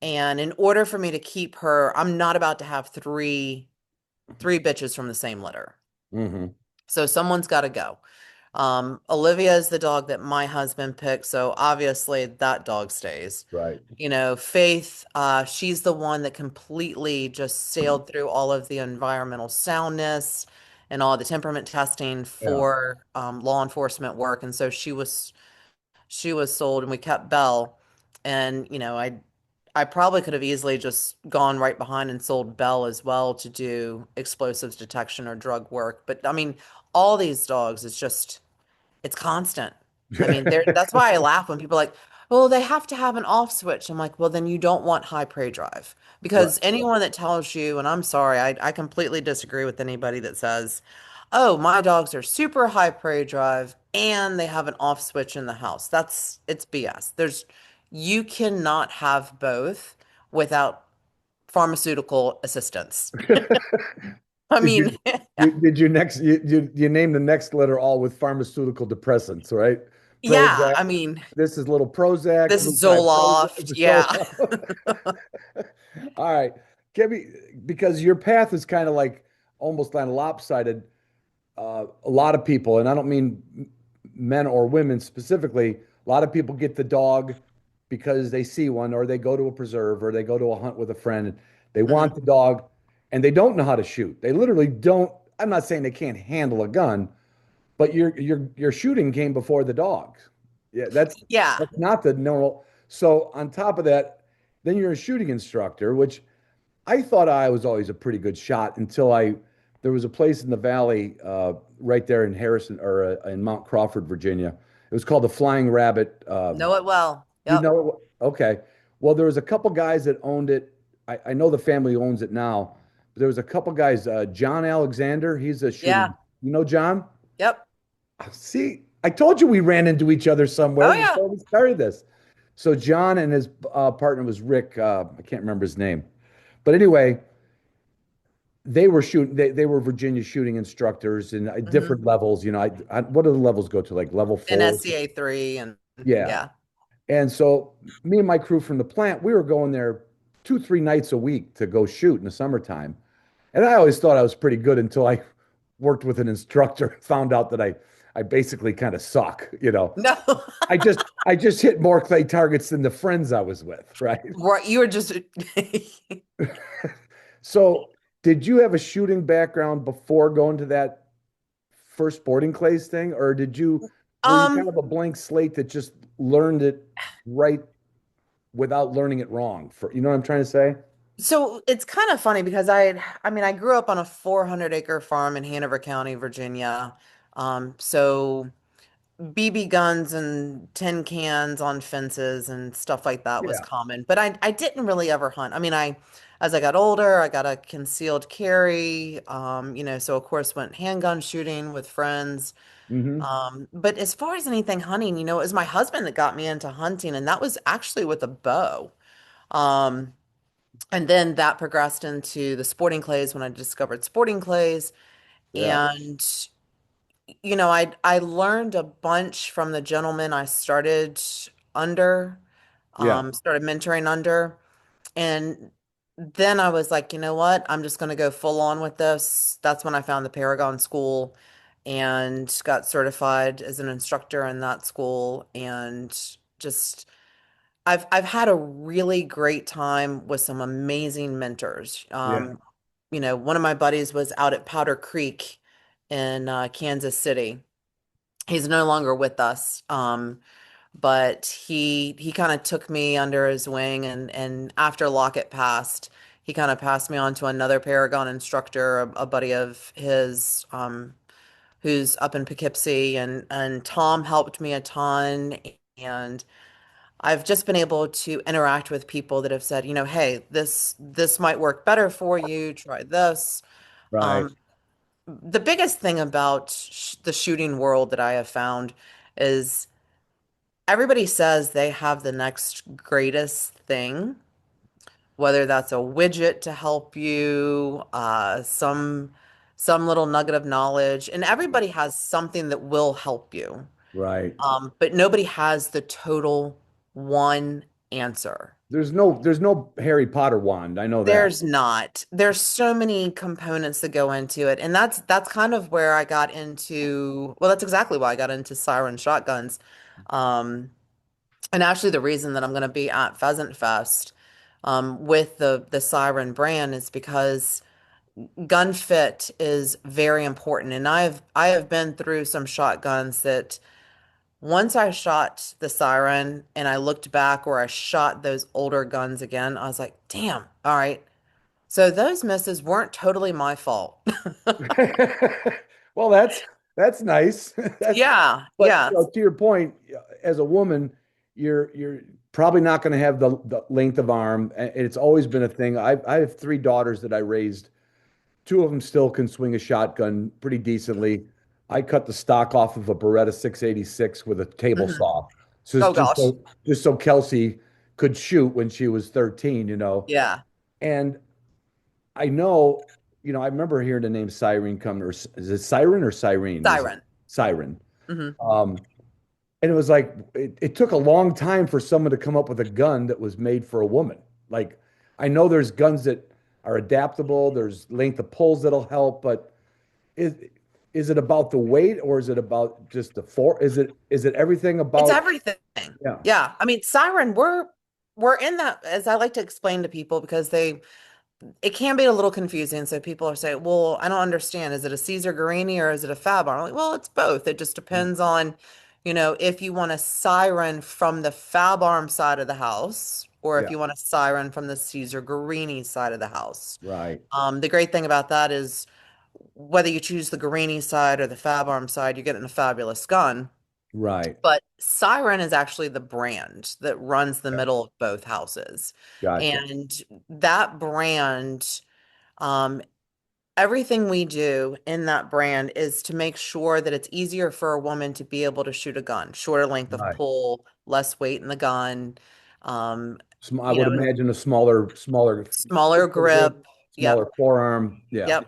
[SPEAKER 3] and in order for me to keep her, I'm not about to have three bitches from the same litter.
[SPEAKER 2] Hmm.
[SPEAKER 3] So someone's got to go. Olivia is the dog that my husband picked, so obviously that dog stays.
[SPEAKER 2] Right.
[SPEAKER 3] Faith, she's the one that completely just sailed through all of the environmental soundness and all the temperament testing
[SPEAKER 2] Yeah.
[SPEAKER 3] for law enforcement work, and so she was sold, and we kept Belle. And I probably could have easily just gone right behind and sold Belle as well to do explosives detection or drug work. But I mean, all these dogs, it's constant. I mean, that's why I laugh when people are like, well, they have to have an off switch. I'm like, well, then you don't want high prey drive.
[SPEAKER 2] Right.
[SPEAKER 3] Because anyone that tells you, and I'm sorry, I completely disagree with anybody that says, oh, my dogs are super high prey drive and they have an off switch in the house. It's BS. You cannot have both without pharmaceutical assistance. I
[SPEAKER 2] Did
[SPEAKER 3] mean,
[SPEAKER 2] you did you next you name the next letter all with pharmaceutical depressants, right?
[SPEAKER 3] yeah,
[SPEAKER 2] Prozac.
[SPEAKER 3] I mean,
[SPEAKER 2] This is little Prozac,
[SPEAKER 3] this
[SPEAKER 2] Prozac,
[SPEAKER 3] Zoloft,
[SPEAKER 2] so
[SPEAKER 3] yeah.
[SPEAKER 2] all right. Give me because your path is kind of like almost on lopsided. A lot of people, and I don't mean men or women specifically, a lot of people get the dog because they see one or they go to a preserve or they go to a hunt with a friend. They want
[SPEAKER 3] Mhm.
[SPEAKER 2] the dog and they don't know how to shoot. They literally don't. I'm not saying they can't handle a gun, but your shooting came before the dog. Yeah,
[SPEAKER 3] Yeah.
[SPEAKER 2] that's not the normal. So on top of that, then you're a shooting instructor, which
[SPEAKER 4] I thought I was always a pretty good shot until there was a place in the valley right there in Harrison or in Mount Crawford, Virginia. It was called the Flying Rabbit.
[SPEAKER 3] Know it well.
[SPEAKER 4] You
[SPEAKER 3] Yep.
[SPEAKER 4] know, okay. Well, there was a couple guys that owned it. I know the family owns it now, but there was a couple guys. John Alexander, he's a
[SPEAKER 3] Yeah.
[SPEAKER 4] shooting. You know John?
[SPEAKER 3] Yep.
[SPEAKER 4] See, I told you we ran into each other somewhere
[SPEAKER 3] Oh yeah.
[SPEAKER 4] before we started this. So John and his partner was Rick. I can't remember his name, but anyway, they were shooting. They were Virginia shooting instructors in
[SPEAKER 3] Hmm.
[SPEAKER 4] different levels. What do the levels go to? Like level
[SPEAKER 3] And
[SPEAKER 4] 4?
[SPEAKER 3] SCA 3 and
[SPEAKER 4] Yeah.
[SPEAKER 3] yeah.
[SPEAKER 4] And so me and my crew from the plant, we were going there 2, 3 nights a week to go shoot in the summertime. And I always thought I was pretty good until I worked with an instructor and found out that I basically kind of suck.
[SPEAKER 3] No.
[SPEAKER 4] I just hit more clay targets than the friends I was with, right?
[SPEAKER 3] Right. You were just
[SPEAKER 4] So did you have a shooting background before going to that first sporting clays thing, or were you kind
[SPEAKER 3] um
[SPEAKER 4] of a blank slate that just learned it right without learning it wrong? You know what I'm trying to say?
[SPEAKER 3] so it's kind of funny because I grew up on a 400-acre farm in Hanover County, Virginia. So BB guns and tin cans on fences and stuff like that was
[SPEAKER 4] Yeah.
[SPEAKER 3] common. But I didn't really ever hunt. As I got older, I got a concealed carry, so of course went handgun shooting with friends.
[SPEAKER 4] Hmm.
[SPEAKER 3] But as far as anything hunting, it was my husband that got me into hunting, and that was actually with a bow. Um, and then that progressed into the sporting clays when I discovered sporting clays.
[SPEAKER 4] Yeah.
[SPEAKER 3] And I learned a bunch from the gentleman I started under,
[SPEAKER 4] Yeah.
[SPEAKER 3] started mentoring under. And then I was like, you know what? I'm just going to go full on with this. That's when I found the Paragon School and got certified as an instructor in that school. And just, I've had a really great time with some amazing mentors.
[SPEAKER 4] Yeah.
[SPEAKER 3] One of my buddies was out at Powder Creek in Kansas City. He's no longer with us. But he kind of took me under his wing, and after Lockett passed, he kind of passed me on to another Paragon instructor, a buddy of his, who's up in Poughkeepsie, and Tom helped me a ton. And I've just been able to interact with people that have said, hey, this might work better for you. Try this.
[SPEAKER 4] Right.
[SPEAKER 3] Um, the biggest thing about the shooting world that I have found is everybody says they have the next greatest thing, whether that's a widget to help you, some little nugget of knowledge, and everybody has something that will help you.
[SPEAKER 4] Right.
[SPEAKER 3] But nobody has the total one answer.
[SPEAKER 4] There's no Harry Potter wand. I know that.
[SPEAKER 3] There's not. There's so many components that go into it. And that's kind of where I got into, well, that's exactly why I got into siren shotguns. Um, And actually, the reason that I'm going to be at Pheasant Fest with the Siren brand is because gun fit is very important. And I have been through some shotguns that once I shot the Siren and I looked back or I shot those older guns again, I was like, damn, all right. So those misses weren't totally my fault.
[SPEAKER 4] Well, that's nice. That's
[SPEAKER 3] Yeah,
[SPEAKER 4] but
[SPEAKER 3] yeah,
[SPEAKER 4] to your point, as a woman, you're probably not going to have the length of arm. And it's always been a thing. I have 3 daughters that I raised. 2 of them still can swing a shotgun pretty decently. I cut the stock off of a Beretta 686 with a table
[SPEAKER 3] mhm.
[SPEAKER 4] saw. So it's
[SPEAKER 3] Oh gosh.
[SPEAKER 4] just so Kelsey could shoot when she was 13.
[SPEAKER 3] Yeah,
[SPEAKER 4] And I know, I remember hearing the name Siren come, or is it Siren or Siren? Is it
[SPEAKER 3] Siren.
[SPEAKER 4] Siren?
[SPEAKER 3] Hmm.
[SPEAKER 4] Um, and it was like it took a long time for someone to come up with a gun that was made for a woman. Like I know there's guns that are adaptable, there's length of pulls that'll help, but is is it about the weight or is it about just is it everything
[SPEAKER 3] It's
[SPEAKER 4] about
[SPEAKER 3] everything.
[SPEAKER 4] yeah.
[SPEAKER 3] Yeah. Siren, we're in that, as I like to explain to people, because it can be a little confusing. So people are saying, well, I don't understand. Is it a Caesar Guarini or is it a Fab arm? I'm like, well, it's both. It just depends on, if you want a siren from the Fab arm side of the house or if
[SPEAKER 4] Yeah.
[SPEAKER 3] you want a siren from the Caesar Guarini side of the house.
[SPEAKER 4] Right.
[SPEAKER 3] The great thing about that is whether you choose the Guarini side or the Fab Arm side, you're getting a fabulous gun.
[SPEAKER 4] Right.
[SPEAKER 3] But Siren is actually the brand that runs the
[SPEAKER 4] Yeah.
[SPEAKER 3] middle of both houses.
[SPEAKER 4] Gotcha.
[SPEAKER 3] And that brand, um, everything we do in that brand is to make sure that it's easier for a woman to be able to shoot a gun, shorter length of
[SPEAKER 4] Right.
[SPEAKER 3] pull, less weight in the gun, um,
[SPEAKER 4] I would imagine a smaller
[SPEAKER 3] smaller
[SPEAKER 4] grip,
[SPEAKER 3] grip.
[SPEAKER 4] smaller
[SPEAKER 3] Yep.
[SPEAKER 4] forearm. Yeah.
[SPEAKER 3] Yep.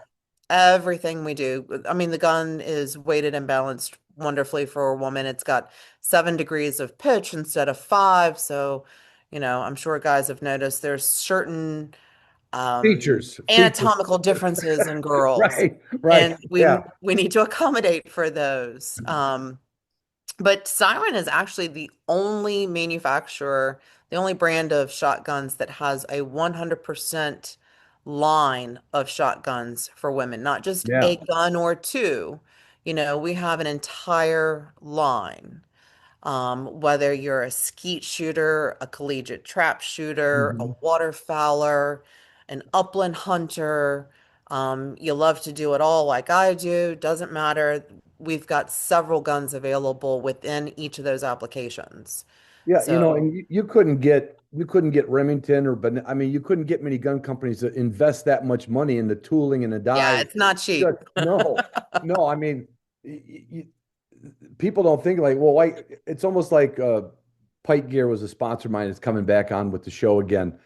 [SPEAKER 3] Everything we do. I mean, the gun is weighted and balanced wonderfully for a woman. It's got 7 degrees of pitch instead of 5. So, I'm sure guys have noticed there's certain
[SPEAKER 4] Features.
[SPEAKER 3] anatomical differences in girls,
[SPEAKER 4] Right. Right.
[SPEAKER 3] and
[SPEAKER 4] Yeah.
[SPEAKER 3] we need to accommodate for those. But Siren is actually the only manufacturer, the only brand of shotguns that has a 100% line of shotguns for women, not just a
[SPEAKER 4] Yeah.
[SPEAKER 3] gun or two. We have an entire line. Whether you're a skeet shooter, a collegiate trap shooter, a
[SPEAKER 4] Mhm.
[SPEAKER 3] waterfowler, an upland hunter, you love to do it all like I do, doesn't matter. We've got several guns available within each of those applications.
[SPEAKER 4] Yeah,
[SPEAKER 3] So,
[SPEAKER 4] and you couldn't get Remington I mean, you couldn't get many gun companies that invest that much money in the tooling and the
[SPEAKER 3] yeah,
[SPEAKER 4] dies.
[SPEAKER 3] it's not cheap.
[SPEAKER 4] Just no, no. I mean, people don't think like, well, why? It's almost like Pike Gear was a sponsor of mine. It's coming back on with the show again,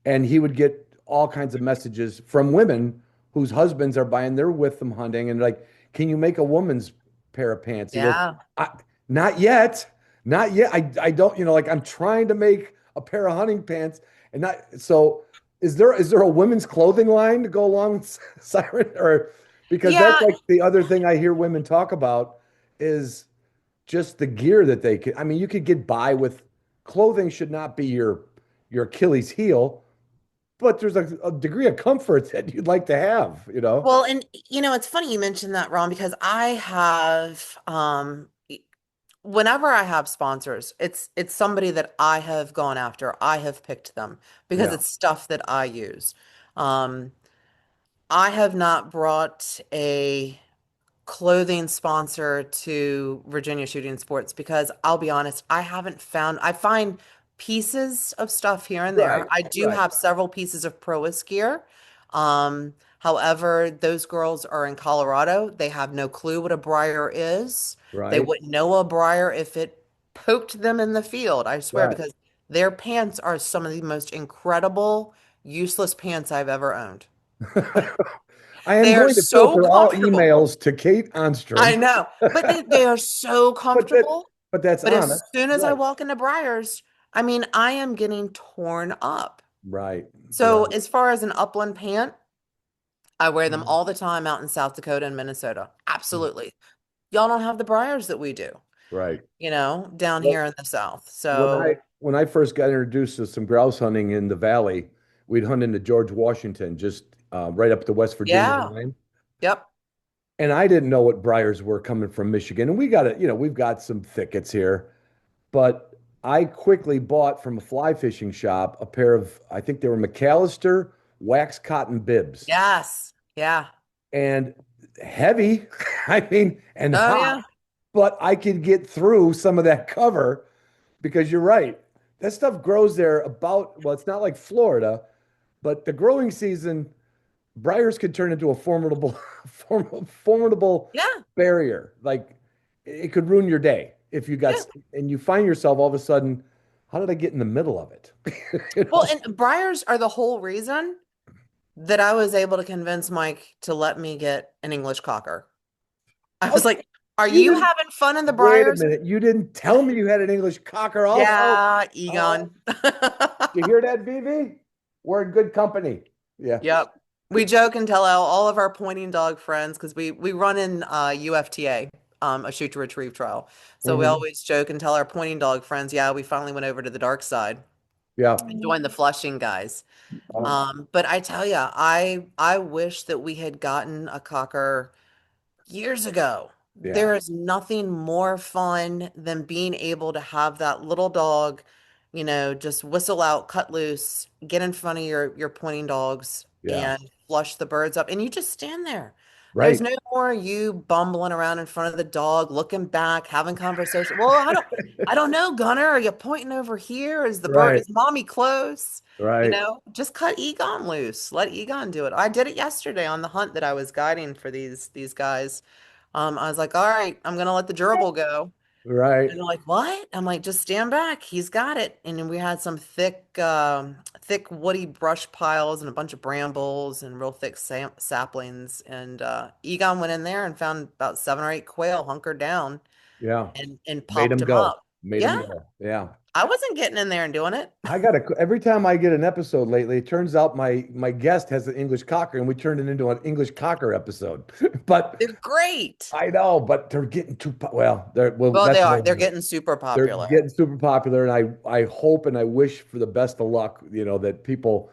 [SPEAKER 4] and he would get all kinds of messages from women whose husbands are buying. They're with them hunting, and like, can you make a woman's pair of pants? He goes,
[SPEAKER 3] Yeah.
[SPEAKER 4] I, not yet, not yet. I don't, like I'm trying to make a pair of hunting pants, and not so. Is there a women's clothing line to go along with Siren, or because that's
[SPEAKER 3] Yeah,
[SPEAKER 4] like the other thing I hear women talk about is just the gear that they could. I mean, you could get by with clothing should not be your Achilles heel, but there's a degree of comfort that you'd like to have.
[SPEAKER 3] well, and it's funny you mentioned that, Ron, because I have whenever I have sponsors, it's somebody that I have gone after. I have picked them because
[SPEAKER 4] Yeah.
[SPEAKER 3] it's stuff that I use. Um, I have not brought a clothing sponsor to Virginia Shooting Sports because I'll be honest, I find pieces of stuff here and there.
[SPEAKER 4] Right.
[SPEAKER 3] I do
[SPEAKER 4] Right.
[SPEAKER 3] have several pieces of Prois gear. However, those girls are in Colorado. They have no clue what a briar is. They
[SPEAKER 4] Right.
[SPEAKER 3] wouldn't know a briar if it poked them in the field, I swear,
[SPEAKER 4] Right.
[SPEAKER 3] because their pants are some of the most incredible, useless pants I've ever owned.
[SPEAKER 4] I am
[SPEAKER 3] They are
[SPEAKER 4] going to
[SPEAKER 3] so
[SPEAKER 4] filter all
[SPEAKER 3] comfortable.
[SPEAKER 4] emails to Kate
[SPEAKER 3] I
[SPEAKER 4] Ahnstrom,
[SPEAKER 3] know, but they are so
[SPEAKER 4] but that
[SPEAKER 3] comfortable.
[SPEAKER 4] but that's
[SPEAKER 3] But as
[SPEAKER 4] honest.
[SPEAKER 3] soon as I
[SPEAKER 4] Right.
[SPEAKER 3] walk into Briars, I mean, I am getting torn up.
[SPEAKER 4] Right.
[SPEAKER 3] So
[SPEAKER 4] Right.
[SPEAKER 3] as far as an upland pant, I wear them all the time out in South Dakota and Minnesota. Absolutely. Y'all don't have the Briars that we do,
[SPEAKER 4] Right.
[SPEAKER 3] down
[SPEAKER 4] Well,
[SPEAKER 3] here in the South.
[SPEAKER 4] when I
[SPEAKER 3] So
[SPEAKER 4] when I first got introduced to some grouse hunting in the valley, we'd hunt into George Washington, just right up the West Virginia
[SPEAKER 3] yeah,
[SPEAKER 4] line.
[SPEAKER 3] yep,
[SPEAKER 4] And I didn't know what briars were coming from Michigan. And we got it, we've got some thickets here. But I quickly bought from a fly fishing shop a pair of, I think they were McAllister wax cotton bibs.
[SPEAKER 3] yes, yeah.
[SPEAKER 4] And heavy, I mean, and
[SPEAKER 3] Oh
[SPEAKER 4] hot,
[SPEAKER 3] yeah,
[SPEAKER 4] but I could get through some of that cover because you're right. That stuff grows there well, it's not like Florida, but the growing season, briars could turn into a formidable, formidable
[SPEAKER 3] yeah,
[SPEAKER 4] barrier. Like it could ruin your day if you
[SPEAKER 3] yeah.
[SPEAKER 4] and you find yourself all of a sudden, how did I get in the middle of it? You
[SPEAKER 3] Well,
[SPEAKER 4] know?
[SPEAKER 3] and Briars are the whole reason that I was able to convince Mike to let me get an English cocker. I was
[SPEAKER 4] Oh,
[SPEAKER 3] like, "Are
[SPEAKER 4] you
[SPEAKER 3] you
[SPEAKER 4] didn't,
[SPEAKER 3] having fun in the
[SPEAKER 4] wait a
[SPEAKER 3] briars?"
[SPEAKER 4] minute. You didn't tell me you had an English cocker also.
[SPEAKER 3] Yeah,
[SPEAKER 4] Oh,
[SPEAKER 3] Egon.
[SPEAKER 4] you hear that, BB? We're in good company. Yeah.
[SPEAKER 3] Yep. We joke and tell all of our pointing dog friends because we run in UFTA, a shoot to retrieve trial. So we
[SPEAKER 4] Mhm.
[SPEAKER 3] always joke and tell our pointing dog friends, yeah, we finally went over to the dark side
[SPEAKER 4] Yeah.
[SPEAKER 3] and joined the flushing guys.
[SPEAKER 4] Um,
[SPEAKER 3] But I tell you, I wish that we had gotten a cocker years ago.
[SPEAKER 4] yeah.
[SPEAKER 3] There is nothing more fun than being able to have that little dog just whistle out, cut loose, get in front of your pointing dogs
[SPEAKER 4] Yeah.
[SPEAKER 3] and flush the birds up. And you just stand there. There's
[SPEAKER 4] Right.
[SPEAKER 3] no more you bumbling around in front of the dog, looking back, having conversation. Well, I don't know, Gunner. Are you pointing over here?
[SPEAKER 4] Right.
[SPEAKER 3] Is mommy close?
[SPEAKER 4] Right.
[SPEAKER 3] Just cut Egon loose. Let Egon do it. I did it yesterday on the hunt that I was guiding for these guys. I was like, all right, I'm gonna let the gerbil go.
[SPEAKER 4] Right.
[SPEAKER 3] And they're like, what? I'm like, just stand back. He's got it. And then we had some thick woody brush piles and a bunch of brambles and real thick saplings. And Egon went in there and found about 7 or 8 quail hunkered down
[SPEAKER 4] Yeah.
[SPEAKER 3] and
[SPEAKER 4] Made
[SPEAKER 3] popped
[SPEAKER 4] him
[SPEAKER 3] them
[SPEAKER 4] go.
[SPEAKER 3] up.
[SPEAKER 4] Made him
[SPEAKER 3] Yeah,
[SPEAKER 4] go. Yeah.
[SPEAKER 3] I wasn't getting in there and doing it.
[SPEAKER 4] I got to every time I get an episode lately, it turns out my guest has an English cocker and we turned it into an English cocker episode. But
[SPEAKER 3] They're great.
[SPEAKER 4] I know, but they're getting well,
[SPEAKER 3] Well, they
[SPEAKER 4] that's
[SPEAKER 3] are.
[SPEAKER 4] another
[SPEAKER 3] They're
[SPEAKER 4] one.
[SPEAKER 3] getting super
[SPEAKER 4] They're
[SPEAKER 3] popular.
[SPEAKER 4] getting super popular, and I hope and I wish for the best of luck, that people,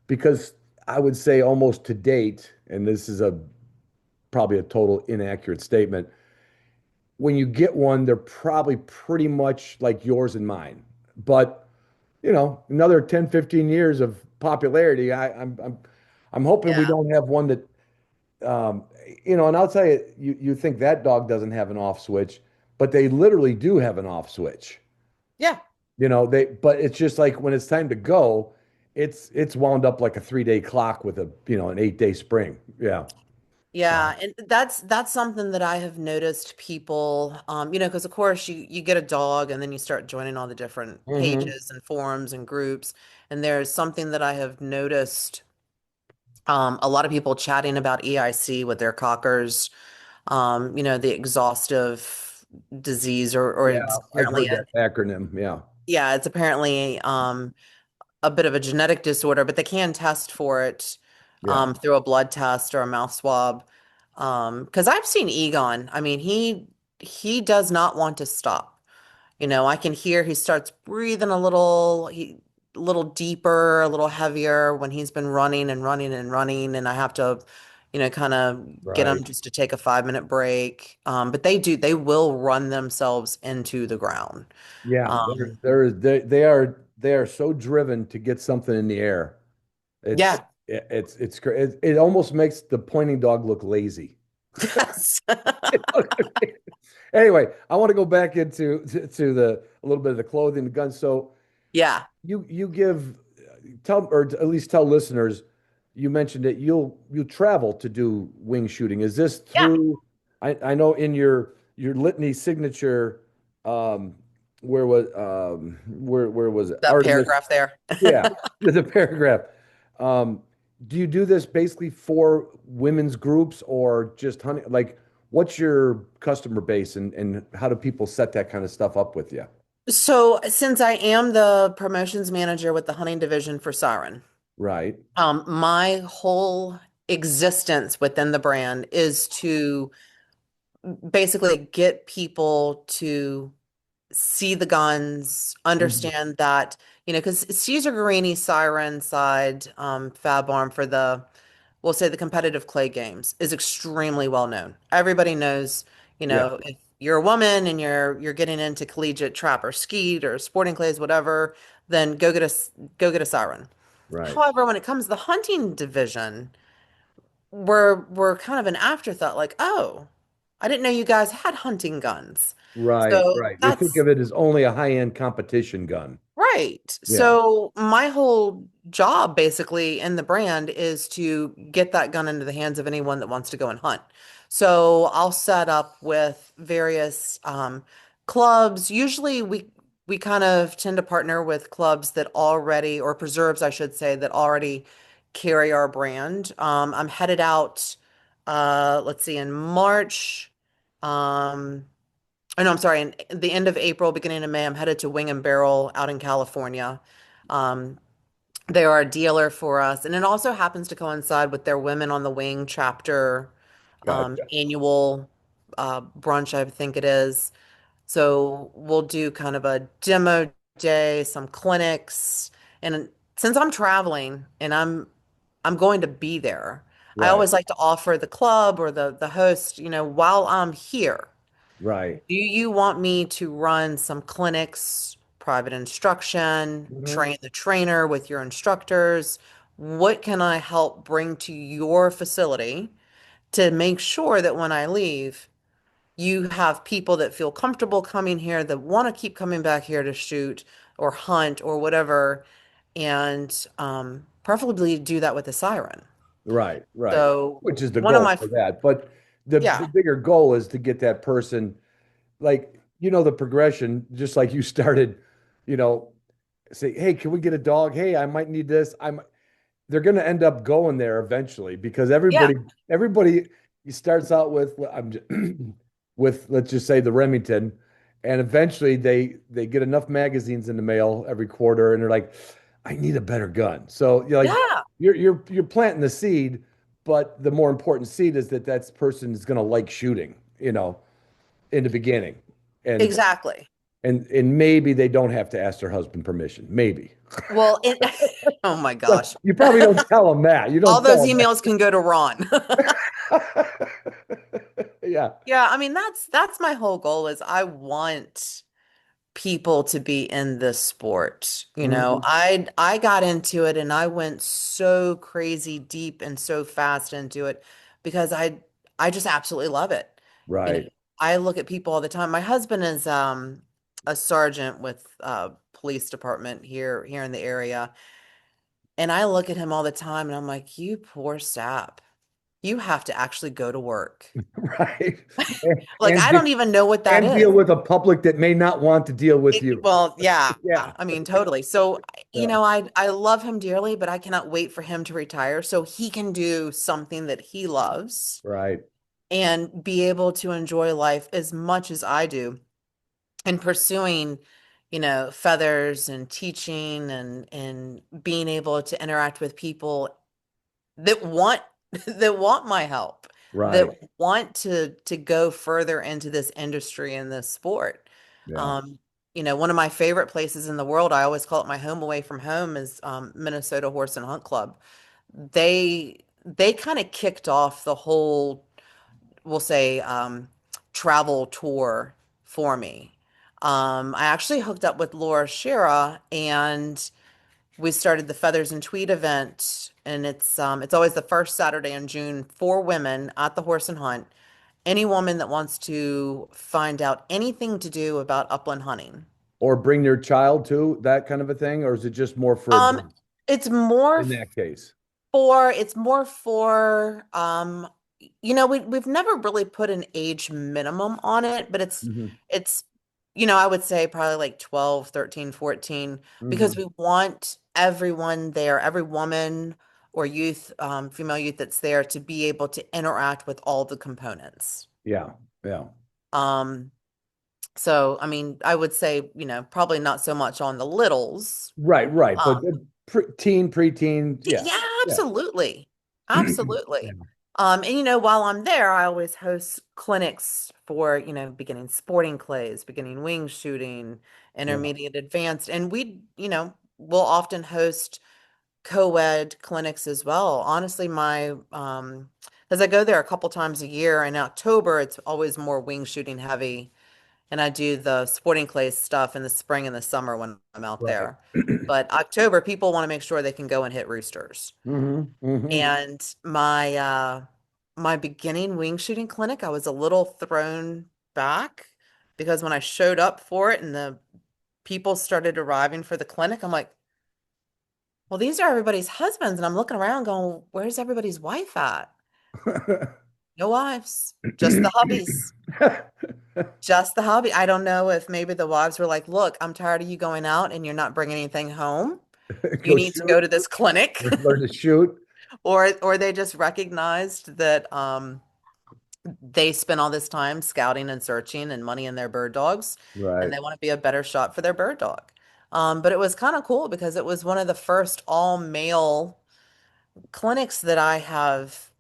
[SPEAKER 4] because I would say almost to date, and this is a probably a total inaccurate statement, when you get one, they're probably pretty much like yours and mine. But, another 10, 15 years of popularity, I'm hoping we
[SPEAKER 3] Yeah.
[SPEAKER 4] don't have one that um, and I'll tell you, you think that dog doesn't have an off switch, but they literally do have an off switch.
[SPEAKER 3] Yeah.
[SPEAKER 4] But it's just like when it's time to go, it's wound up like a 3-day clock with an 8-day spring. Yeah. So,
[SPEAKER 3] Yeah, and that's something that I have noticed people, because of course you get a dog and then you start joining all the different
[SPEAKER 4] hmm
[SPEAKER 3] pages and forums and groups, and there's something that I have noticed, a lot of people chatting about EIC with their cockers, the exhaustive disease, or
[SPEAKER 4] yeah,
[SPEAKER 3] it's
[SPEAKER 4] I've
[SPEAKER 3] apparently
[SPEAKER 4] heard that acronym. Yeah.
[SPEAKER 3] it's apparently a bit of a genetic disorder, but they can test for it
[SPEAKER 4] Yeah.
[SPEAKER 3] through a blood test or a mouth swab. Because I've seen Egon. I mean, he does not want to stop. I can hear he starts breathing a little deeper, a little heavier when he's been running and running and running, and I have to, kind of get
[SPEAKER 4] Right.
[SPEAKER 3] him just to take a 5-minute break. But they will run themselves into the ground.
[SPEAKER 4] Yeah.
[SPEAKER 3] Um,
[SPEAKER 4] They are so driven to get something in the air. It's
[SPEAKER 3] yeah.
[SPEAKER 4] it almost makes the pointing dog look lazy.
[SPEAKER 3] Yes.
[SPEAKER 4] Anyway, I want to go back into to the a little bit of the clothing, the guns. So
[SPEAKER 3] Yeah.
[SPEAKER 4] you give tell or at least tell listeners, you mentioned that you travel to do wing shooting. Is this
[SPEAKER 3] Yeah.
[SPEAKER 4] through? I know in your litany signature, um, where was it?
[SPEAKER 3] That
[SPEAKER 4] Artemis.
[SPEAKER 3] paragraph there.
[SPEAKER 4] Yeah, the paragraph. Um, do you do this basically for women's groups or just hunting? Like, what's your customer base and how do people set that kind of stuff up with you?
[SPEAKER 3] So, since I am the promotions manager with the hunting division for Siren,
[SPEAKER 4] Right.
[SPEAKER 3] my whole existence within the brand is to basically get people to see the guns,
[SPEAKER 4] Mhm.
[SPEAKER 3] understand that, because Caesar Guarini Siren side, Fab Arm for we'll say the competitive clay games is extremely well known. Everybody knows,
[SPEAKER 4] Yeah.
[SPEAKER 3] if you're a woman and you're getting into collegiate trap or skeet or sporting clays, whatever, then go get a Siren.
[SPEAKER 4] Right.
[SPEAKER 3] However, when it comes to the hunting division, we're kind of an afterthought, like, oh, I didn't know you guys had hunting guns.
[SPEAKER 4] Right.
[SPEAKER 3] So
[SPEAKER 4] Right. They think
[SPEAKER 3] that's
[SPEAKER 4] of it as only a high-end competition gun.
[SPEAKER 3] right.
[SPEAKER 4] Yeah.
[SPEAKER 3] So my whole job basically in the brand is to get that gun into the hands of anyone that wants to go and hunt. So I'll set up with various clubs. Usually we kind of tend to partner with clubs that already, or preserves, I should say, that already carry our brand. I'm headed out, let's see, in March. Um, Oh, no, I'm sorry. In the end of April, beginning of May, I'm headed to Wing and Barrel out in California. Um, they are a dealer for us, and it also happens to coincide with their Women on the Wing chapter
[SPEAKER 4] Gotcha.
[SPEAKER 3] annual brunch, I think it is. So we'll do kind of a demo day, some clinics, and since I'm traveling and I'm going to be there, I
[SPEAKER 4] Right.
[SPEAKER 3] always like to offer the club or the host, while I'm here.
[SPEAKER 4] Right.
[SPEAKER 3] Do you want me to run some clinics private instruction,
[SPEAKER 4] Mhm.
[SPEAKER 3] train the trainer with your instructors. What can I help bring to your facility to make sure that when I leave, you have people that feel comfortable coming here, that want to keep coming back here to shoot or hunt or whatever, and preferably do that with a siren.
[SPEAKER 4] Right, right.
[SPEAKER 3] So
[SPEAKER 4] Which is the
[SPEAKER 3] one of
[SPEAKER 4] goal
[SPEAKER 3] my,
[SPEAKER 4] for that. But the
[SPEAKER 3] yeah,
[SPEAKER 4] bigger goal is to get that person, like, the progression, just like you started, you know, say, hey, can we get a dog? Hey, I might need this. They're going to end up going there eventually because
[SPEAKER 3] yeah,
[SPEAKER 4] everybody starts out with with, let's just say, the Remington, and eventually they get enough magazines in the mail every quarter, and they're like, I need a better gun. So you're like,
[SPEAKER 3] yeah,
[SPEAKER 4] you're planting the seed, but the more important seed is that person is going to like shooting, in the beginning, and
[SPEAKER 3] exactly.
[SPEAKER 4] and maybe they don't have to ask their husband permission, maybe.
[SPEAKER 3] Well, oh my
[SPEAKER 4] But
[SPEAKER 3] gosh.
[SPEAKER 4] you probably don't tell them that. You
[SPEAKER 3] All
[SPEAKER 4] don't
[SPEAKER 3] those
[SPEAKER 4] tell them
[SPEAKER 3] emails can go to Ron.
[SPEAKER 4] that. Yeah.
[SPEAKER 3] Yeah, I mean that's my whole goal is I want people to be in this sport.
[SPEAKER 4] Mhm.
[SPEAKER 3] I got into it and I went so crazy deep and so fast into it because I just absolutely love it. You know,
[SPEAKER 4] Right.
[SPEAKER 3] I look at people all the time. My husband is a sergeant with police department here in the area. And I look at him all the time and I'm like, you poor sap. You have to actually go to work.
[SPEAKER 4] Right. And,
[SPEAKER 3] Like,
[SPEAKER 4] and
[SPEAKER 3] I
[SPEAKER 4] de-
[SPEAKER 3] don't even know what that
[SPEAKER 4] and deal
[SPEAKER 3] is.
[SPEAKER 4] with a public that may not want to deal with you.
[SPEAKER 3] Well, yeah,
[SPEAKER 4] Yeah.
[SPEAKER 3] I mean, totally. So,
[SPEAKER 4] Yeah.
[SPEAKER 3] I love him dearly, but I cannot wait for him to retire so he can do something that he loves
[SPEAKER 4] Right.
[SPEAKER 3] and be able to enjoy life as much as I do and pursuing, feathers and teaching and being able to interact with people that want that want my help, that
[SPEAKER 4] Right.
[SPEAKER 3] want to go further into this industry and this sport.
[SPEAKER 4] Yeah.
[SPEAKER 3] Um, one of my favorite places in the world, I always call it my home away from home, is Minnesota Horse and Hunt Club. They kind of kicked off the whole, we'll say, travel tour for me. I actually hooked up with Laura Shira and we started the Feathers and Tweed event, and it's always the first Saturday in June for women at the Horse and Hunt. Any woman that wants to find out anything to do about upland hunting.
[SPEAKER 4] Or bring your child to that kind of a thing, or is it just more for
[SPEAKER 3] Um,
[SPEAKER 4] adults
[SPEAKER 3] it's more
[SPEAKER 4] in that case?
[SPEAKER 3] it's more for we've never really put an age minimum on it, but
[SPEAKER 4] Hmm.
[SPEAKER 3] it's I would say probably like 12, 13, 14, because
[SPEAKER 4] Hmm.
[SPEAKER 3] we want everyone there, every woman or youth, female youth that's there to be able to interact with all the components.
[SPEAKER 4] Yeah. Yeah.
[SPEAKER 3] Um, so I mean, I would say, probably not so much on the littles.
[SPEAKER 4] Right. Right. But
[SPEAKER 3] Um,
[SPEAKER 4] teen, preteen. Yeah.
[SPEAKER 3] Yeah,
[SPEAKER 4] Yeah.
[SPEAKER 3] absolutely.
[SPEAKER 4] Yeah.
[SPEAKER 3] Absolutely. And while I'm there, I always host clinics for, beginning sporting clays, beginning wing shooting,
[SPEAKER 4] Yeah.
[SPEAKER 3] intermediate advanced. And we'll often host co-ed clinics as well. Honestly, as I go there a couple times a year in October, it's always more wing shooting heavy and I do the sporting clays stuff in the spring and the summer when I'm out
[SPEAKER 4] Right.
[SPEAKER 3] there. But October, people want to make sure they can go and hit roosters.
[SPEAKER 4] Hmm. Hmm.
[SPEAKER 3] And my beginning wing shooting clinic, I was a little thrown back because when I showed up for it and the people started arriving for the clinic, I'm like, well, these are everybody's husbands. And I'm looking around going, where's everybody's wife at? No wives, just the hubbies. Just the hobby. I don't know if maybe the wives were like, look, I'm tired of you going out and you're not bringing anything home. You
[SPEAKER 4] Go
[SPEAKER 3] need to go
[SPEAKER 4] shoot.
[SPEAKER 3] to this clinic.
[SPEAKER 4] Learn to shoot.
[SPEAKER 3] Or they just recognized that they spent all this time scouting and searching and money in their bird dogs and
[SPEAKER 4] Right.
[SPEAKER 3] they want to be a better shot for their bird dog. But it was kind of cool because it was one of the first all male clinics that I have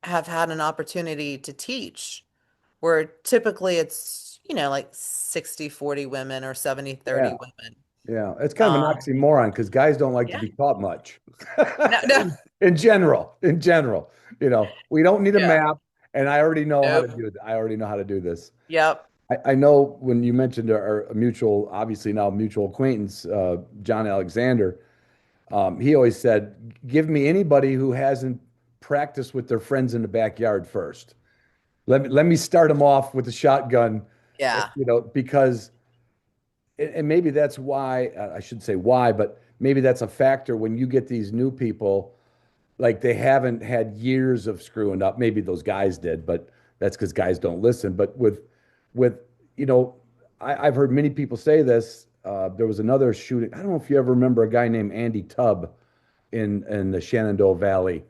[SPEAKER 3] had an opportunity to teach where typically it's, like 60-40 women or 70-30
[SPEAKER 4] Yeah.
[SPEAKER 3] women.
[SPEAKER 4] Yeah. It's kind of an
[SPEAKER 3] Um,
[SPEAKER 4] oxymoron because guys don't like to
[SPEAKER 3] yeah.
[SPEAKER 4] be taught much.
[SPEAKER 3] No, no.
[SPEAKER 4] In general, we don't need a
[SPEAKER 3] Yeah.
[SPEAKER 4] map, and I already know how to
[SPEAKER 3] Nope.
[SPEAKER 4] do it. I already know how to do this.
[SPEAKER 3] Yep.
[SPEAKER 4] I know when you mentioned our mutual, obviously now mutual acquaintance, John Alexander, he always said, "Give me anybody who hasn't practiced with their friends in the backyard first. Let me start them off with a shotgun,
[SPEAKER 3] Yeah.
[SPEAKER 4] because and maybe that's why I should say why, but maybe that's a factor when you get these new people, like they haven't had years of screwing up. Maybe those guys did, but that's because guys don't listen. But with you know, I've heard many people say this. There was another shooting. I don't know if you ever remember a guy named Andy Tubb in the Shenandoah Valley.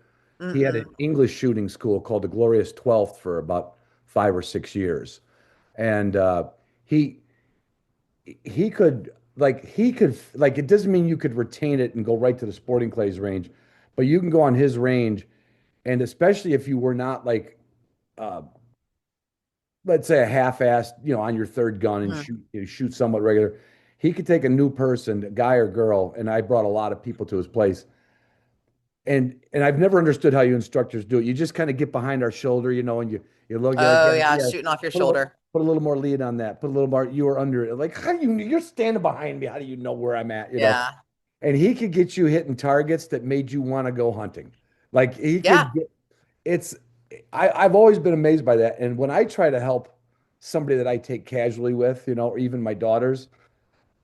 [SPEAKER 4] He had an
[SPEAKER 3] Mm-mm.
[SPEAKER 4] English shooting school called the Glorious 12th for about 5 or 6 years, and he he could, it doesn't mean you could retain it and go right to the sporting clays range, but you can go on his range, and especially if you were not like uh let's say a half-assed, on your third gun and
[SPEAKER 3] Mhm.
[SPEAKER 4] shoot somewhat regular, he could take a new person, a guy or girl, and I brought a lot of people to his place. And I've never understood how you instructors do it. You just kind of get behind our shoulder, and you look, you're like,
[SPEAKER 3] Oh
[SPEAKER 4] yeah,
[SPEAKER 3] yeah,
[SPEAKER 4] yeah,
[SPEAKER 3] shooting off your
[SPEAKER 4] put a little
[SPEAKER 3] shoulder.
[SPEAKER 4] put a little more lead on that. Put a little more, you were under it. Like, how do you're standing behind me? How do you know where I'm at?
[SPEAKER 3] Yeah.
[SPEAKER 4] And he could get you hitting targets that made you want to go hunting. Like he
[SPEAKER 3] Yeah.
[SPEAKER 4] could get it's I've always been amazed by that. And when I try to help somebody that I take casually with, or even my daughters,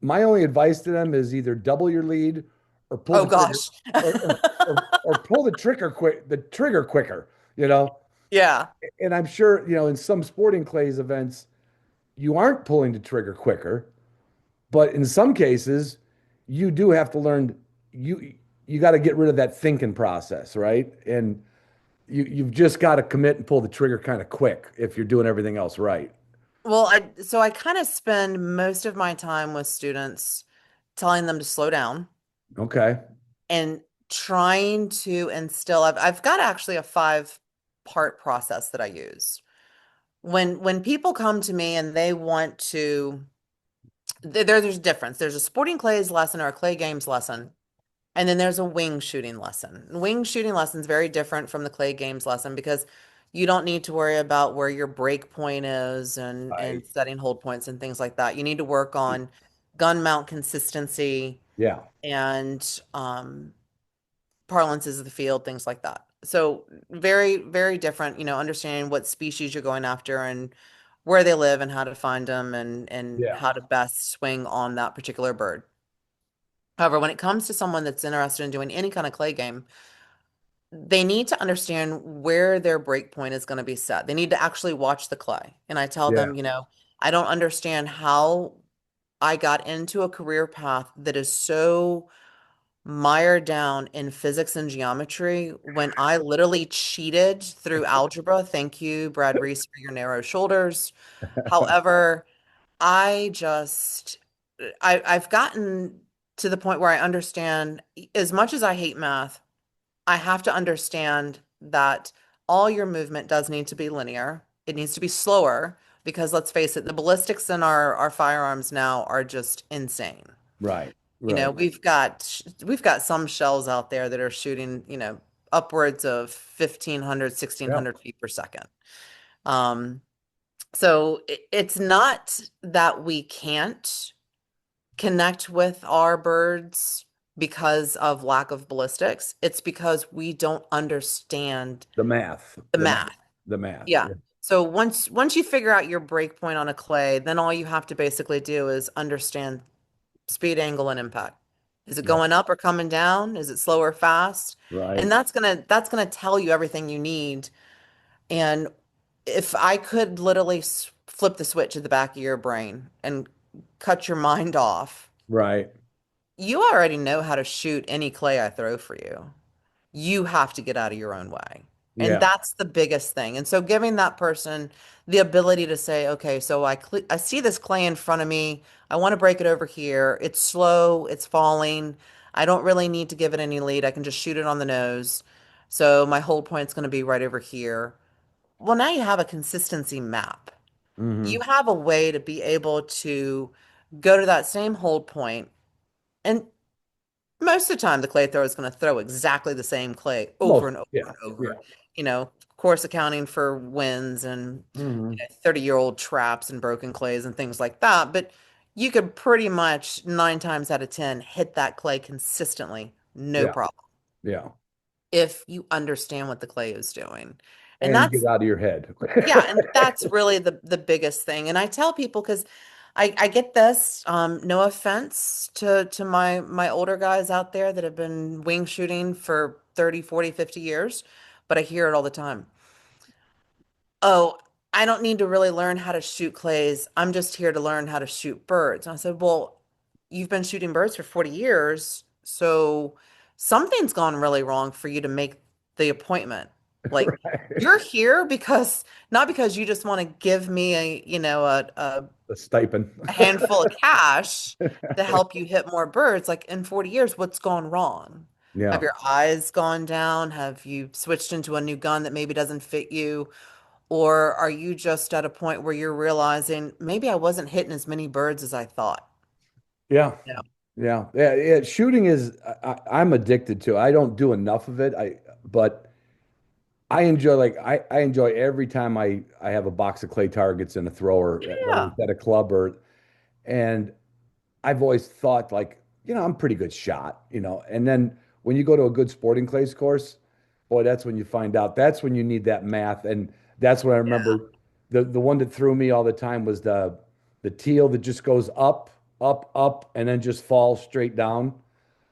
[SPEAKER 4] my only advice to them is either double your lead or pull
[SPEAKER 3] Oh
[SPEAKER 4] the trigger
[SPEAKER 3] gosh.
[SPEAKER 4] or pull the trigger quicker, you know.
[SPEAKER 3] Yeah.
[SPEAKER 4] And I'm sure, in some sporting clays events, you aren't pulling the trigger quicker, but in some cases, you do have to learn you you got to get rid of that thinking process, right? And you've just got to commit and pull the trigger kind of quick if you're doing everything else right.
[SPEAKER 3] Well, I kind of spend most of my time with students telling them to slow down
[SPEAKER 4] Okay.
[SPEAKER 3] and trying to instill. I've got actually a five-part process that I use. When people come to me and they want to, there's a difference. There's a sporting clays lesson or a clay games lesson. And then there's a wing shooting lesson. Wing shooting lesson is very different from the clay games lesson because you don't need to worry about where your break point is and
[SPEAKER 4] Right.
[SPEAKER 3] setting hold points and things like that. You need to work on gun mount consistency
[SPEAKER 4] Yeah.
[SPEAKER 3] and parlances of the field, things like that. So very, very different, understanding what species you're going after and where they live and how to find them and
[SPEAKER 4] Yeah.
[SPEAKER 3] how to best swing on that particular bird. However, when it comes to someone that's interested in doing any kind of clay game, they need to understand where their break point is going to be set. They need to actually watch the clay. And I tell
[SPEAKER 4] Yeah.
[SPEAKER 3] them, I don't understand how I got into a career path that is so mired down in physics and geometry when I literally cheated through algebra. Thank you, Brad Reese, for your narrow shoulders. However, I just I've gotten to the point where I understand as much as I hate math, I have to understand that all your movement does need to be linear. It needs to be slower because let's face it, the ballistics in our firearms now are just insane.
[SPEAKER 4] Right.
[SPEAKER 3] You know,
[SPEAKER 4] Right.
[SPEAKER 3] we've got some shells out there that are shooting, upwards of 1,500, sixteen
[SPEAKER 4] Yeah.
[SPEAKER 3] hundred feet per second. Um, so it's not that we can't connect with our birds because of lack of ballistics. It's because we don't understand
[SPEAKER 4] The math.
[SPEAKER 3] the
[SPEAKER 4] The math.
[SPEAKER 3] math.
[SPEAKER 4] The math.
[SPEAKER 3] Yeah.
[SPEAKER 4] Yeah.
[SPEAKER 3] So once you figure out your break point on a clay, then all you have to basically do is understand speed, angle, and impact. Is it
[SPEAKER 4] Yep.
[SPEAKER 3] going up or coming down? Is it slow or fast? And
[SPEAKER 4] Right.
[SPEAKER 3] that's gonna tell you everything you need. And if I could literally flip the switch at the back of your brain and cut your mind off,
[SPEAKER 4] Right.
[SPEAKER 3] you already know how to shoot any clay I throw for you. You have to get out of your own way. And
[SPEAKER 4] Yeah.
[SPEAKER 3] that's the biggest thing. And so giving that person the ability to say, okay, so I see this clay in front of me. I want to break it over here. It's slow, it's falling. I don't really need to give it any lead. I can just shoot it on the nose. So my hold point's going to be right over here. Well, now you have a consistency map. You
[SPEAKER 4] Hmm.
[SPEAKER 3] have a way to be able to go to that same hold point and most of the time the clay thrower is going to throw exactly the same clay over
[SPEAKER 4] Most,
[SPEAKER 3] and over
[SPEAKER 4] yeah,
[SPEAKER 3] and
[SPEAKER 4] yeah.
[SPEAKER 3] over. Of course, accounting for winds and
[SPEAKER 4] Hmm.
[SPEAKER 3] 30-year-old traps and broken clays and things like that. But you could pretty much 9 times out of 10 hit that clay consistently, no
[SPEAKER 4] Yeah,
[SPEAKER 3] problem,
[SPEAKER 4] yeah.
[SPEAKER 3] if you understand what the clay is doing. And
[SPEAKER 4] And get
[SPEAKER 3] that's,
[SPEAKER 4] out of your head.
[SPEAKER 3] yeah, and that's really the biggest thing. And I tell people, because I get this, no offense to my older guys out there that have been wing shooting for 30, 40, 50 years, but I hear it all the time. Oh, I don't need to really learn how to shoot clays. I'm just here to learn how to shoot birds. And I said, well, you've been shooting birds for 40 years, so something's gone really wrong for you to make the appointment. Like,
[SPEAKER 4] Right.
[SPEAKER 3] you're here because not because you just want to give me
[SPEAKER 4] The stipend.
[SPEAKER 3] a handful of cash to help you hit more birds. Like, in 40 years, what's gone wrong? Have
[SPEAKER 4] Yeah.
[SPEAKER 3] your eyes gone down? Have you switched into a new gun that maybe doesn't fit you? Or are you just at a point where you're realizing maybe I wasn't hitting as many birds as I thought?
[SPEAKER 4] Yeah.
[SPEAKER 3] Yeah.
[SPEAKER 4] Yeah. Yeah. Yeah. Shooting is, I'm addicted to. I don't do enough of it. But I enjoy, I enjoy every time I have a box of clay targets and a thrower, whether
[SPEAKER 3] Yeah.
[SPEAKER 4] it's at a club and I've always thought I'm a pretty good shot. And then when you go to a good sporting clays course, boy, that's when you find out. That's when you need that math. And that's when I
[SPEAKER 3] Yeah.
[SPEAKER 4] remember the one that threw me all the time was the teal that just goes up, up, up, and then just falls straight down.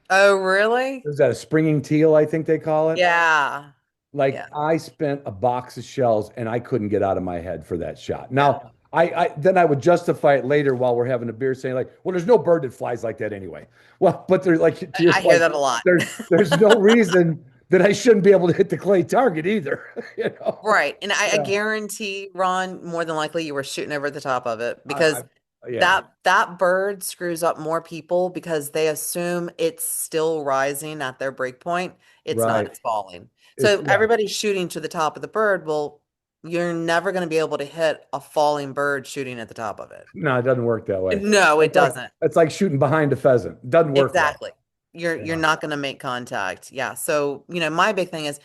[SPEAKER 3] Oh, really?
[SPEAKER 4] Is that a springing teal, I think they call it?
[SPEAKER 3] Yeah.
[SPEAKER 4] Like
[SPEAKER 3] Yeah.
[SPEAKER 4] I spent a box of shells and I couldn't get out of my head for that shot.
[SPEAKER 3] Yeah.
[SPEAKER 4] Now, I would justify it later while we're having a beer saying like, well, there's no bird that flies like that anyway. Well, but there's like to your
[SPEAKER 3] I hear
[SPEAKER 4] point,
[SPEAKER 3] that a lot.
[SPEAKER 4] there's no reason that I shouldn't be able to hit the clay target either. You know?
[SPEAKER 3] Right. And I
[SPEAKER 4] Yeah.
[SPEAKER 3] guarantee, Ron, more than likely you were shooting over the top of it,
[SPEAKER 4] I
[SPEAKER 3] because
[SPEAKER 4] yeah,
[SPEAKER 3] that bird screws up more people because they assume it's still rising at their break point. It's not,
[SPEAKER 4] right.
[SPEAKER 3] it's falling.
[SPEAKER 4] It's
[SPEAKER 3] So
[SPEAKER 4] yeah.
[SPEAKER 3] everybody's shooting to the top of the bird. Well, you're never going to be able to hit a falling bird shooting at the top of it.
[SPEAKER 4] No, it doesn't work that way.
[SPEAKER 3] No, it doesn't.
[SPEAKER 4] It's like shooting behind a pheasant. It doesn't work well.
[SPEAKER 3] Exactly. You're
[SPEAKER 4] Yeah.
[SPEAKER 3] not going to make contact. Yeah. So, my big thing is,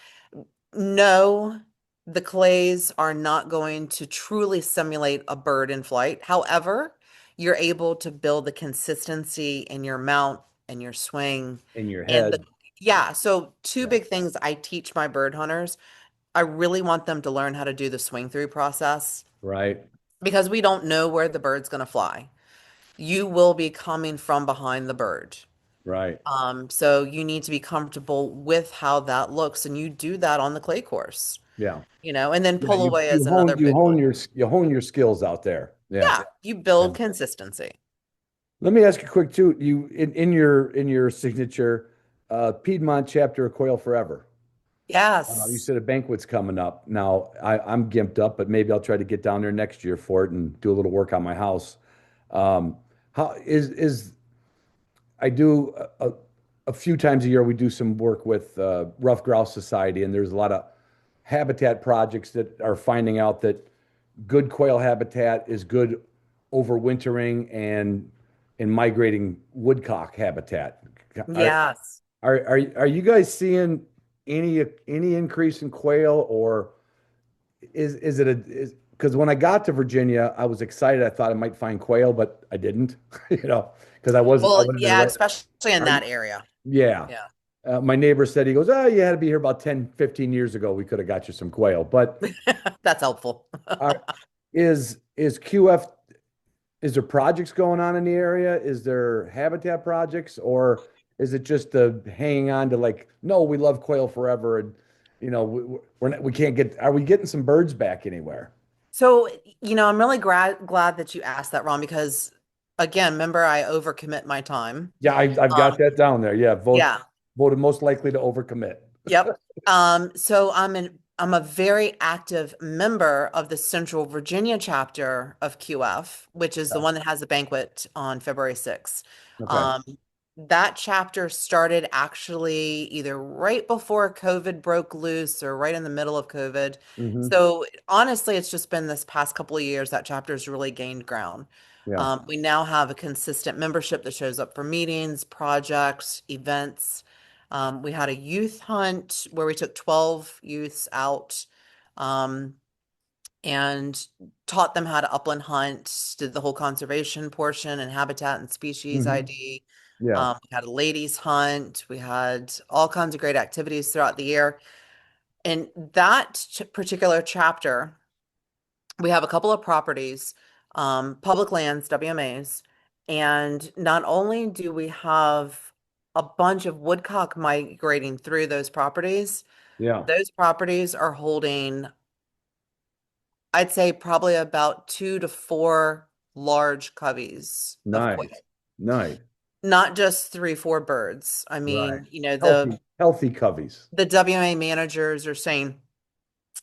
[SPEAKER 3] no, the clays are not going to truly simulate a bird in flight. However, you're able to build the consistency in your mount and your swing
[SPEAKER 4] In your
[SPEAKER 3] and
[SPEAKER 4] head.
[SPEAKER 3] yeah. So two
[SPEAKER 4] Yeah.
[SPEAKER 3] big things I teach my bird hunters. I really want them to learn how to do the swing through process,
[SPEAKER 4] Right.
[SPEAKER 3] because we don't know where the bird's going to fly. You will be coming from behind the bird.
[SPEAKER 4] Right.
[SPEAKER 3] So you need to be comfortable with how that looks, and you do that on the clay course,
[SPEAKER 4] Yeah.
[SPEAKER 3] and then
[SPEAKER 4] Yeah.
[SPEAKER 3] pull
[SPEAKER 4] You
[SPEAKER 3] away
[SPEAKER 4] you
[SPEAKER 3] is another
[SPEAKER 4] hone you
[SPEAKER 3] big
[SPEAKER 4] hone
[SPEAKER 3] one.
[SPEAKER 4] your skills out there. Yeah.
[SPEAKER 3] Yeah, you
[SPEAKER 4] Yeah.
[SPEAKER 3] build consistency.
[SPEAKER 4] Let me ask you quick too. You in your signature, Piedmont chapter of Quail Forever. You
[SPEAKER 3] Yes.
[SPEAKER 4] said a banquet's coming up. Now I'm gimped up, but maybe I'll try to get down there next year for it and do a little work on my house. Um, how is I do a few times a year we do some work with Rough Grouse Society, and there's a lot of habitat projects that are finding out that good quail habitat is good overwintering and in migrating woodcock habitat. Are
[SPEAKER 3] Yes.
[SPEAKER 4] are you guys seeing any increase in quail, or is it because when I got to Virginia, I was excited. I thought I might find quail, but I didn't, because I
[SPEAKER 3] Well,
[SPEAKER 4] wasn't in the
[SPEAKER 3] yeah,
[SPEAKER 4] right.
[SPEAKER 3] especially in
[SPEAKER 4] Are,
[SPEAKER 3] that area.
[SPEAKER 4] yeah.
[SPEAKER 3] Yeah.
[SPEAKER 4] My neighbor said, he goes, oh, you had to be here about 10, 15 years ago. We could have got you some quail. But
[SPEAKER 3] That's helpful.
[SPEAKER 4] are, is QF, is there projects going on in the area? Is there habitat projects, or is it just the hanging on to like, no, we love quail forever, and we're not, we can't get. Are we getting some birds back anywhere?
[SPEAKER 3] So, I'm really glad that you asked that, Ron, because again, remember, I overcommit my time.
[SPEAKER 4] Yeah, I've got
[SPEAKER 3] Um,
[SPEAKER 4] that down there. Yeah,
[SPEAKER 3] yeah.
[SPEAKER 4] voted most likely to overcommit.
[SPEAKER 3] Yep. So I'm a very active member of the Central Virginia chapter of QF, which is the
[SPEAKER 4] Yeah.
[SPEAKER 3] one that has a banquet on February 6th.
[SPEAKER 4] Okay.
[SPEAKER 3] Um, that chapter started actually either right before COVID broke loose or right in the middle of COVID.
[SPEAKER 4] Hmm.
[SPEAKER 3] So honestly, it's just been this past couple of years that chapter's really gained ground.
[SPEAKER 4] Yeah.
[SPEAKER 3] We now have a consistent membership that shows up for meetings, projects, events. We had a youth hunt where we took 12 youths out. Um, and taught them how to upland hunt, did the whole conservation portion and habitat and species
[SPEAKER 4] Hmm.
[SPEAKER 3] ID.
[SPEAKER 4] Yeah.
[SPEAKER 3] We had a ladies hunt. We had all kinds of great activities throughout the year. In that particular chapter, we have a couple of properties, public lands, WMAs, and not only do we have a bunch of woodcock migrating through
[SPEAKER 4] Yeah.
[SPEAKER 3] those properties are holding, I'd say probably about 2 to 4 large coveys of quail,
[SPEAKER 4] Nice. Nice.
[SPEAKER 3] not just 3, 4 birds. I
[SPEAKER 4] Right.
[SPEAKER 3] mean,
[SPEAKER 4] Healthy coveys.
[SPEAKER 3] the WMA managers are saying,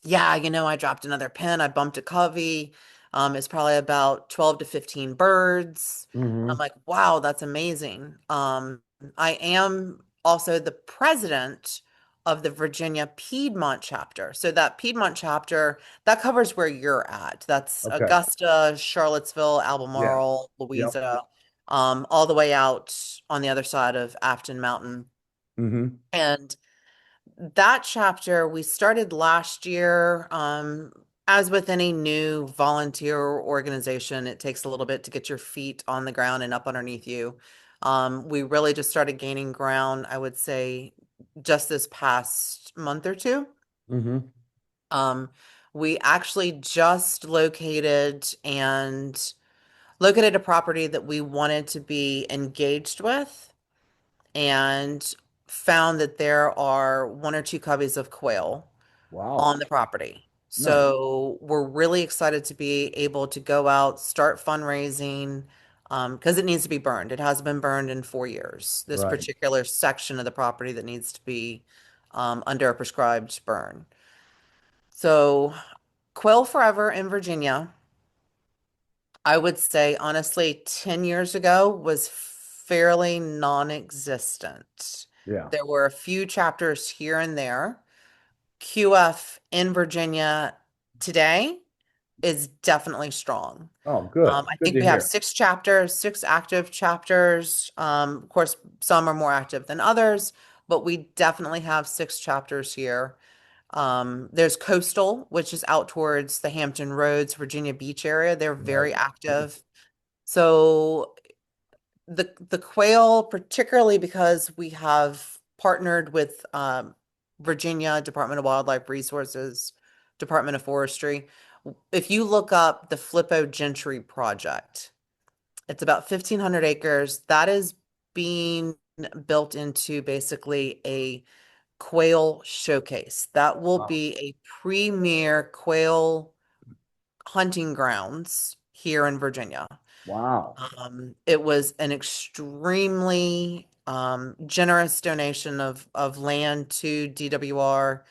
[SPEAKER 3] yeah, I dropped another pin. I bumped a covey. It's probably about 12 to 15 birds. I'm
[SPEAKER 4] Hmm.
[SPEAKER 3] like, wow, that's amazing. I am also the president of the Virginia Piedmont chapter. So that Piedmont chapter, that covers where you're at. That's
[SPEAKER 4] Okay.
[SPEAKER 3] Augusta, Charlottesville,
[SPEAKER 4] Yeah.
[SPEAKER 3] Albemarle,
[SPEAKER 4] Yep.
[SPEAKER 3] Louisa, all the way out on the other side of Afton Mountain.
[SPEAKER 4] Hmm.
[SPEAKER 3] And that chapter we started last year. As with any new volunteer organization, it takes a little bit to get your feet on the ground and up underneath you. We really just started gaining ground, I would say, just this past month or two.
[SPEAKER 4] Hmm.
[SPEAKER 3] Um, we actually just located a property that we wanted to be engaged with and found that there are 1 or 2 coveys of quail
[SPEAKER 4] Wow.
[SPEAKER 3] on the property.
[SPEAKER 4] Nice.
[SPEAKER 3] So we're really excited to be able to go out, start fundraising, because it needs to be burned. It hasn't been burned in 4 years. This
[SPEAKER 4] Right.
[SPEAKER 3] particular section of the property that needs to be under a prescribed burn. So Quail Forever in Virginia, I would say honestly, 10 years ago was fairly non-existent.
[SPEAKER 4] Yeah.
[SPEAKER 3] There were a few chapters here and there. QF in Virginia today is definitely strong.
[SPEAKER 4] Oh, good.
[SPEAKER 3] I
[SPEAKER 4] Good
[SPEAKER 3] think
[SPEAKER 4] to
[SPEAKER 3] we have
[SPEAKER 4] hear.
[SPEAKER 3] 6 chapters, 6 active chapters. Of course, some are more active than others, but we definitely have 6 chapters here. There's Coastal, which is out towards the Hampton Roads, Virginia Beach area. They're
[SPEAKER 4] Right.
[SPEAKER 3] very active. So the quail, particularly because we have partnered with Virginia Department of Wildlife Resources, Department of Forestry. If you look up the Flippo Gentry project, it's about 1,500 acres. That is being built into basically a quail showcase. That will
[SPEAKER 4] Wow.
[SPEAKER 3] be a premier quail hunting grounds here in Virginia.
[SPEAKER 4] Wow.
[SPEAKER 3] It was an extremely generous donation of land to DWR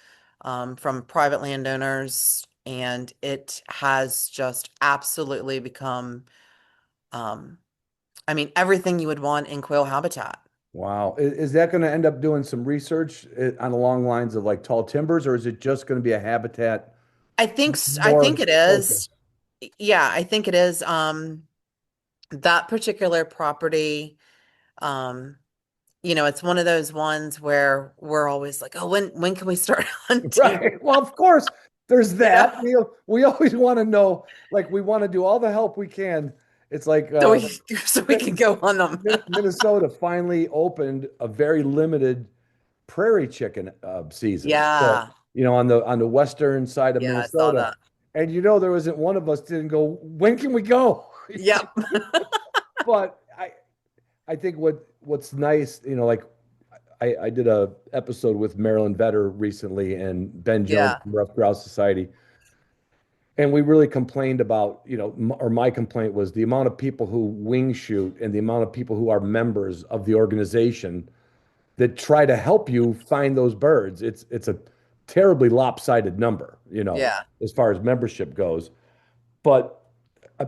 [SPEAKER 3] from private landowners, and it has just absolutely become, um, I mean, everything you would want in quail habitat.
[SPEAKER 4] Wow. Is that going to end up doing some research on along lines of like tall timbers, or is it just going to be a habitat
[SPEAKER 3] I think
[SPEAKER 4] more
[SPEAKER 3] it
[SPEAKER 4] focused?
[SPEAKER 3] is. Yeah, I think it is. That particular property. Um, it's one of those ones where we're always like, oh, when can we start hunting?
[SPEAKER 4] Right. Well, of course, there's
[SPEAKER 3] You
[SPEAKER 4] that.
[SPEAKER 3] know,
[SPEAKER 4] We always want to know, like, we want to do all the help we can. It's like
[SPEAKER 3] so we so we can go on them.
[SPEAKER 4] Minnesota finally opened a very limited prairie chicken season. So,
[SPEAKER 3] Yeah,
[SPEAKER 4] on the western side of
[SPEAKER 3] yeah, I saw
[SPEAKER 4] Minnesota,
[SPEAKER 3] that.
[SPEAKER 4] and there wasn't one of us didn't go, when can we go?
[SPEAKER 3] Yep.
[SPEAKER 4] But I think what's nice, like I did a episode with Marilyn Vetter recently and Ben Jones
[SPEAKER 3] Yeah,
[SPEAKER 4] from Rough Grouse Society. And we really complained about, or my complaint was the amount of people who wing shoot and the amount of people who are members of the organization that try to help you find those birds. It's a terribly lopsided number,
[SPEAKER 3] yeah,
[SPEAKER 4] as far as membership goes. But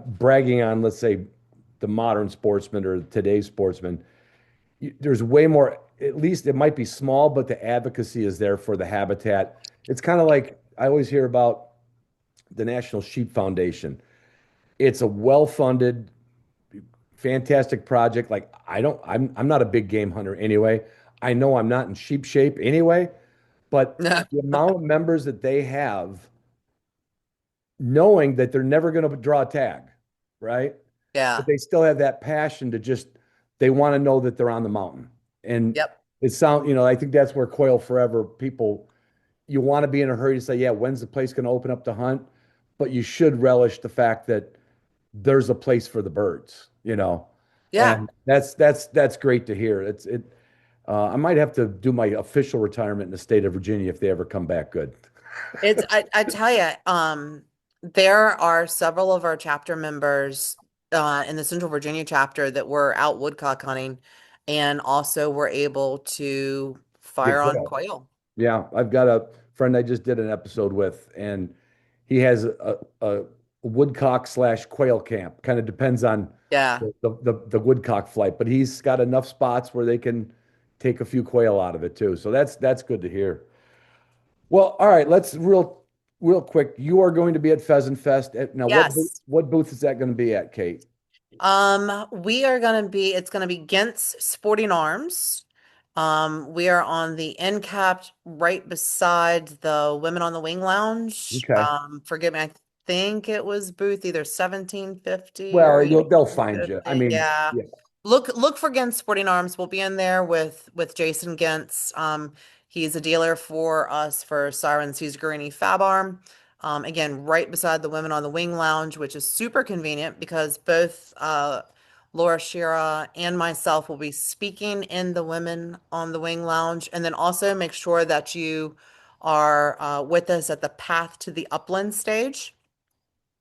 [SPEAKER 4] bragging on, let's say, the modern sportsman or today's sportsman, there's way more, at least it might be small, but the advocacy is there for the habitat. It's kind of like I always hear about the National Sheep Foundation. It's a well-funded, fantastic project. Like I'm not a big game hunter anyway. I know I'm not in sheep shape anyway, but the amount of members that they have, knowing that they're never going to draw a tag, right? But
[SPEAKER 3] Yeah.
[SPEAKER 4] they still have that passion to just, they want to know that they're on the mountain. And
[SPEAKER 3] Yep.
[SPEAKER 4] I think that's where Quail Forever people, you want to be in a hurry to say, yeah, when's the place going to open up to hunt? But you should relish the fact that there's a place for the birds.
[SPEAKER 3] Yeah.
[SPEAKER 4] And that's great to hear. I might have to do my official retirement in the state of Virginia if they ever come back good.
[SPEAKER 3] I tell you, there are several of our chapter members in the Central Virginia chapter that were out woodcock hunting and also were able to
[SPEAKER 4] Get
[SPEAKER 3] fire on
[SPEAKER 4] quail.
[SPEAKER 3] quail.
[SPEAKER 4] Yeah, I've got a friend I just did an episode with, and he has a woodcock slash quail camp. Kind of depends on
[SPEAKER 3] Yeah.
[SPEAKER 4] the woodcock flight, but he's got enough spots where they can take a few quail out of it too. So that's good to hear. Well, all right, let's real quick. You are going to be at Pheasant Fest. Now,
[SPEAKER 3] Yes.
[SPEAKER 4] what booth is that going to be at, Kate?
[SPEAKER 3] It's gonna be Gent's Sporting Arms. We are on the end cap right beside the Women on the Wing Lounge.
[SPEAKER 4] Okay.
[SPEAKER 3] Forgive me, I think it was booth either 1750 or
[SPEAKER 4] Well, they'll find you. I
[SPEAKER 3] 1850.
[SPEAKER 4] mean,
[SPEAKER 3] Yeah.
[SPEAKER 4] yeah.
[SPEAKER 3] Look for Gent's Sporting Arms. We'll be in there with Jason Gentz. He's a dealer for us for Siren Cesar Guarini Fab Arm. Again, right beside the Women on the Wing Lounge, which is super convenient because both Laura Shira and myself will be speaking in the Women on the Wing Lounge. And then also make sure that you are with us at the Path to the Upland stage.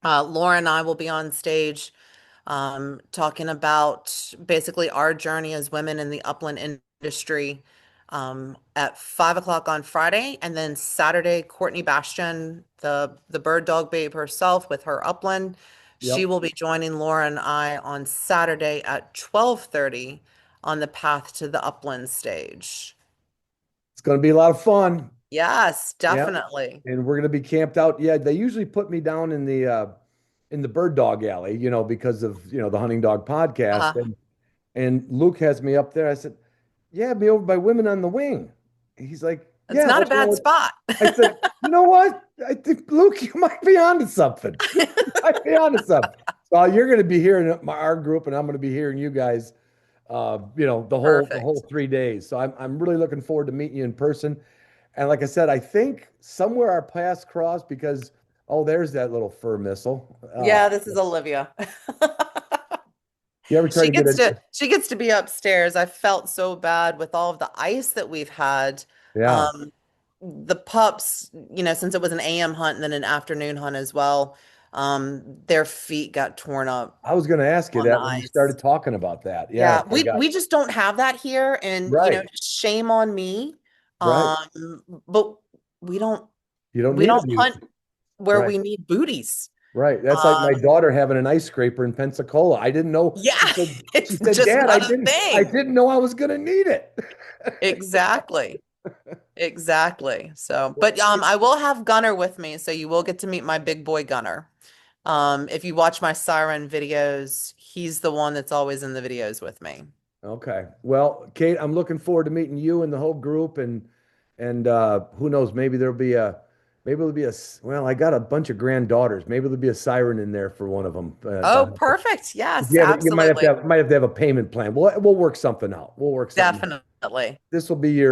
[SPEAKER 3] Laura and I will be on stage talking about basically our journey as women in the upland industry at 5 o'clock on Friday, and then Saturday, Courtney Bastion, the bird dog babe herself with her upland, she
[SPEAKER 4] Yep.
[SPEAKER 3] will be joining Laura and I on Saturday at 12:30 on the Path to the Upland stage.
[SPEAKER 4] It's going to be a lot of fun.
[SPEAKER 3] Yes,
[SPEAKER 4] Yeah.
[SPEAKER 3] definitely.
[SPEAKER 4] And we're going to be camped out. Yeah, they usually put me down in the bird dog alley, because of, the hunting dog podcast.
[SPEAKER 3] Uh,
[SPEAKER 4] And Luke has me up there. I said, yeah, be over by Women on the Wing. He's like,
[SPEAKER 3] it's
[SPEAKER 4] yeah,
[SPEAKER 3] not a
[SPEAKER 4] that's where
[SPEAKER 3] bad spot.
[SPEAKER 4] I said, you know what? I think, Luke, you might be onto something. You might be onto something. So you're going to be hearing our group, and I'm going to be hearing you guys, the whole
[SPEAKER 3] Perfect.
[SPEAKER 4] 3 days. So I'm really looking forward to meeting you in person. And like I said, I think somewhere our paths cross because, oh, there's that little fur missile.
[SPEAKER 3] Yeah, this is Olivia.
[SPEAKER 4] You ever try to get it?
[SPEAKER 3] She gets to be upstairs. I felt so bad with all of the ice that we've had.
[SPEAKER 4] Yeah.
[SPEAKER 3] Um, the pups, since it was an AM hunt and then an afternoon hunt as well, their feet got torn up
[SPEAKER 4] I was going to ask you
[SPEAKER 3] on the
[SPEAKER 4] that when you
[SPEAKER 3] ice.
[SPEAKER 4] started talking about that. Yeah,
[SPEAKER 3] Yeah,
[SPEAKER 4] I forgot.
[SPEAKER 3] we just don't have that here, and
[SPEAKER 4] Right,
[SPEAKER 3] shame on me.
[SPEAKER 4] right.
[SPEAKER 3] But we don't
[SPEAKER 4] You don't
[SPEAKER 3] we
[SPEAKER 4] need a
[SPEAKER 3] don't
[SPEAKER 4] mute.
[SPEAKER 3] hunt where
[SPEAKER 4] Right,
[SPEAKER 3] we need booties.
[SPEAKER 4] right. That's like my
[SPEAKER 3] Um,
[SPEAKER 4] daughter having an ice scraper in Pensacola. I didn't know.
[SPEAKER 3] yeah,
[SPEAKER 4] She
[SPEAKER 3] it's
[SPEAKER 4] said,
[SPEAKER 3] just
[SPEAKER 4] Dad,
[SPEAKER 3] not a
[SPEAKER 4] I
[SPEAKER 3] thing.
[SPEAKER 4] didn't know I was going to need it.
[SPEAKER 3] Exactly. Exactly. So,
[SPEAKER 4] Well,
[SPEAKER 3] but I will have Gunner with me, so you will get to meet my big boy Gunner. If you watch my siren videos, he's the one that's always in the videos with me.
[SPEAKER 4] okay. Well, Kate, I'm looking forward to meeting you and the whole group, and who knows, well, I got a bunch of granddaughters. Maybe there'll be a siren in there for one of them.
[SPEAKER 3] Oh, perfect. Yes,
[SPEAKER 4] Yeah, you
[SPEAKER 3] absolutely.
[SPEAKER 4] might have to have a payment plan. We'll work something out. We'll work something out.
[SPEAKER 3] Definitely.
[SPEAKER 4] This will be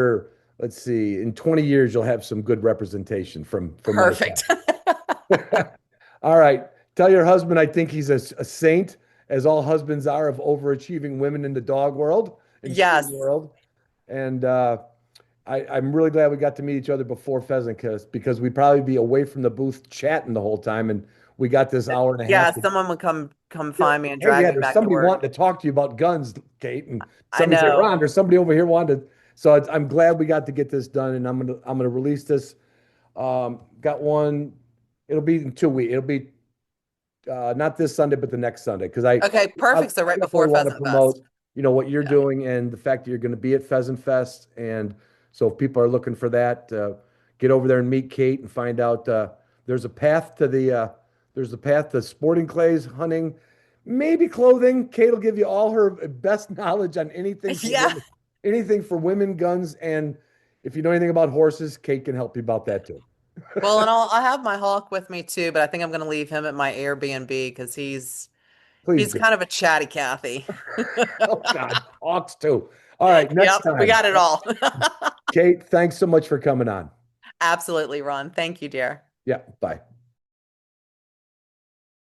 [SPEAKER 4] let's see, in 20 years, you'll have some good representation from my
[SPEAKER 3] Perfect.
[SPEAKER 4] side. All right. Tell your husband I think he's a saint, as all husbands are, of overachieving women in the dog world and sheep
[SPEAKER 3] Yes.
[SPEAKER 4] world. And I'm really glad we got to meet each other before Pheasant Kiss because we'd probably be away from the booth chatting the whole time. And we got this hour and a
[SPEAKER 3] Yeah,
[SPEAKER 4] half.
[SPEAKER 3] someone would come find me and
[SPEAKER 4] Hey,
[SPEAKER 3] drag
[SPEAKER 4] yeah,
[SPEAKER 3] me
[SPEAKER 4] there's
[SPEAKER 3] back to
[SPEAKER 4] somebody
[SPEAKER 3] work.
[SPEAKER 4] wanting to talk to you about guns, Kate, and
[SPEAKER 3] I
[SPEAKER 4] somebody said,
[SPEAKER 3] know.
[SPEAKER 4] Ron, there's somebody over here wanted. So I'm glad we got to get this done, and I'm gonna release this. Got one. It'll be in 2 weeks. It'll be not this Sunday, but the next Sunday, because
[SPEAKER 3] Okay,
[SPEAKER 4] I
[SPEAKER 3] perfect. So right
[SPEAKER 4] definitely
[SPEAKER 3] before
[SPEAKER 4] want to
[SPEAKER 3] Pheasant Fest.
[SPEAKER 4] promote. what you're doing and the fact that you're going to be at Pheasant Fest. And so if people are looking for that, get over there and meet Kate and find out there's a path to sporting clays, hunting, maybe clothing. Kate will give you all her best knowledge on anything
[SPEAKER 3] Yeah.
[SPEAKER 4] anything for women, guns, and if you know anything about horses, Kate can help you about that too.
[SPEAKER 3] Well, and I'll have my hawk with me too, but I think I'm going to leave him at my Airbnb because
[SPEAKER 4] Please
[SPEAKER 3] he's
[SPEAKER 4] do.
[SPEAKER 3] kind of a chatty Cathy.
[SPEAKER 4] Oh God, Hawks too. All right, next
[SPEAKER 3] Yep, we
[SPEAKER 4] time.
[SPEAKER 3] got it all.
[SPEAKER 4] Kate, thanks so much for coming on.
[SPEAKER 3] Absolutely, Ron. Thank you, dear.
[SPEAKER 4] Yeah, bye.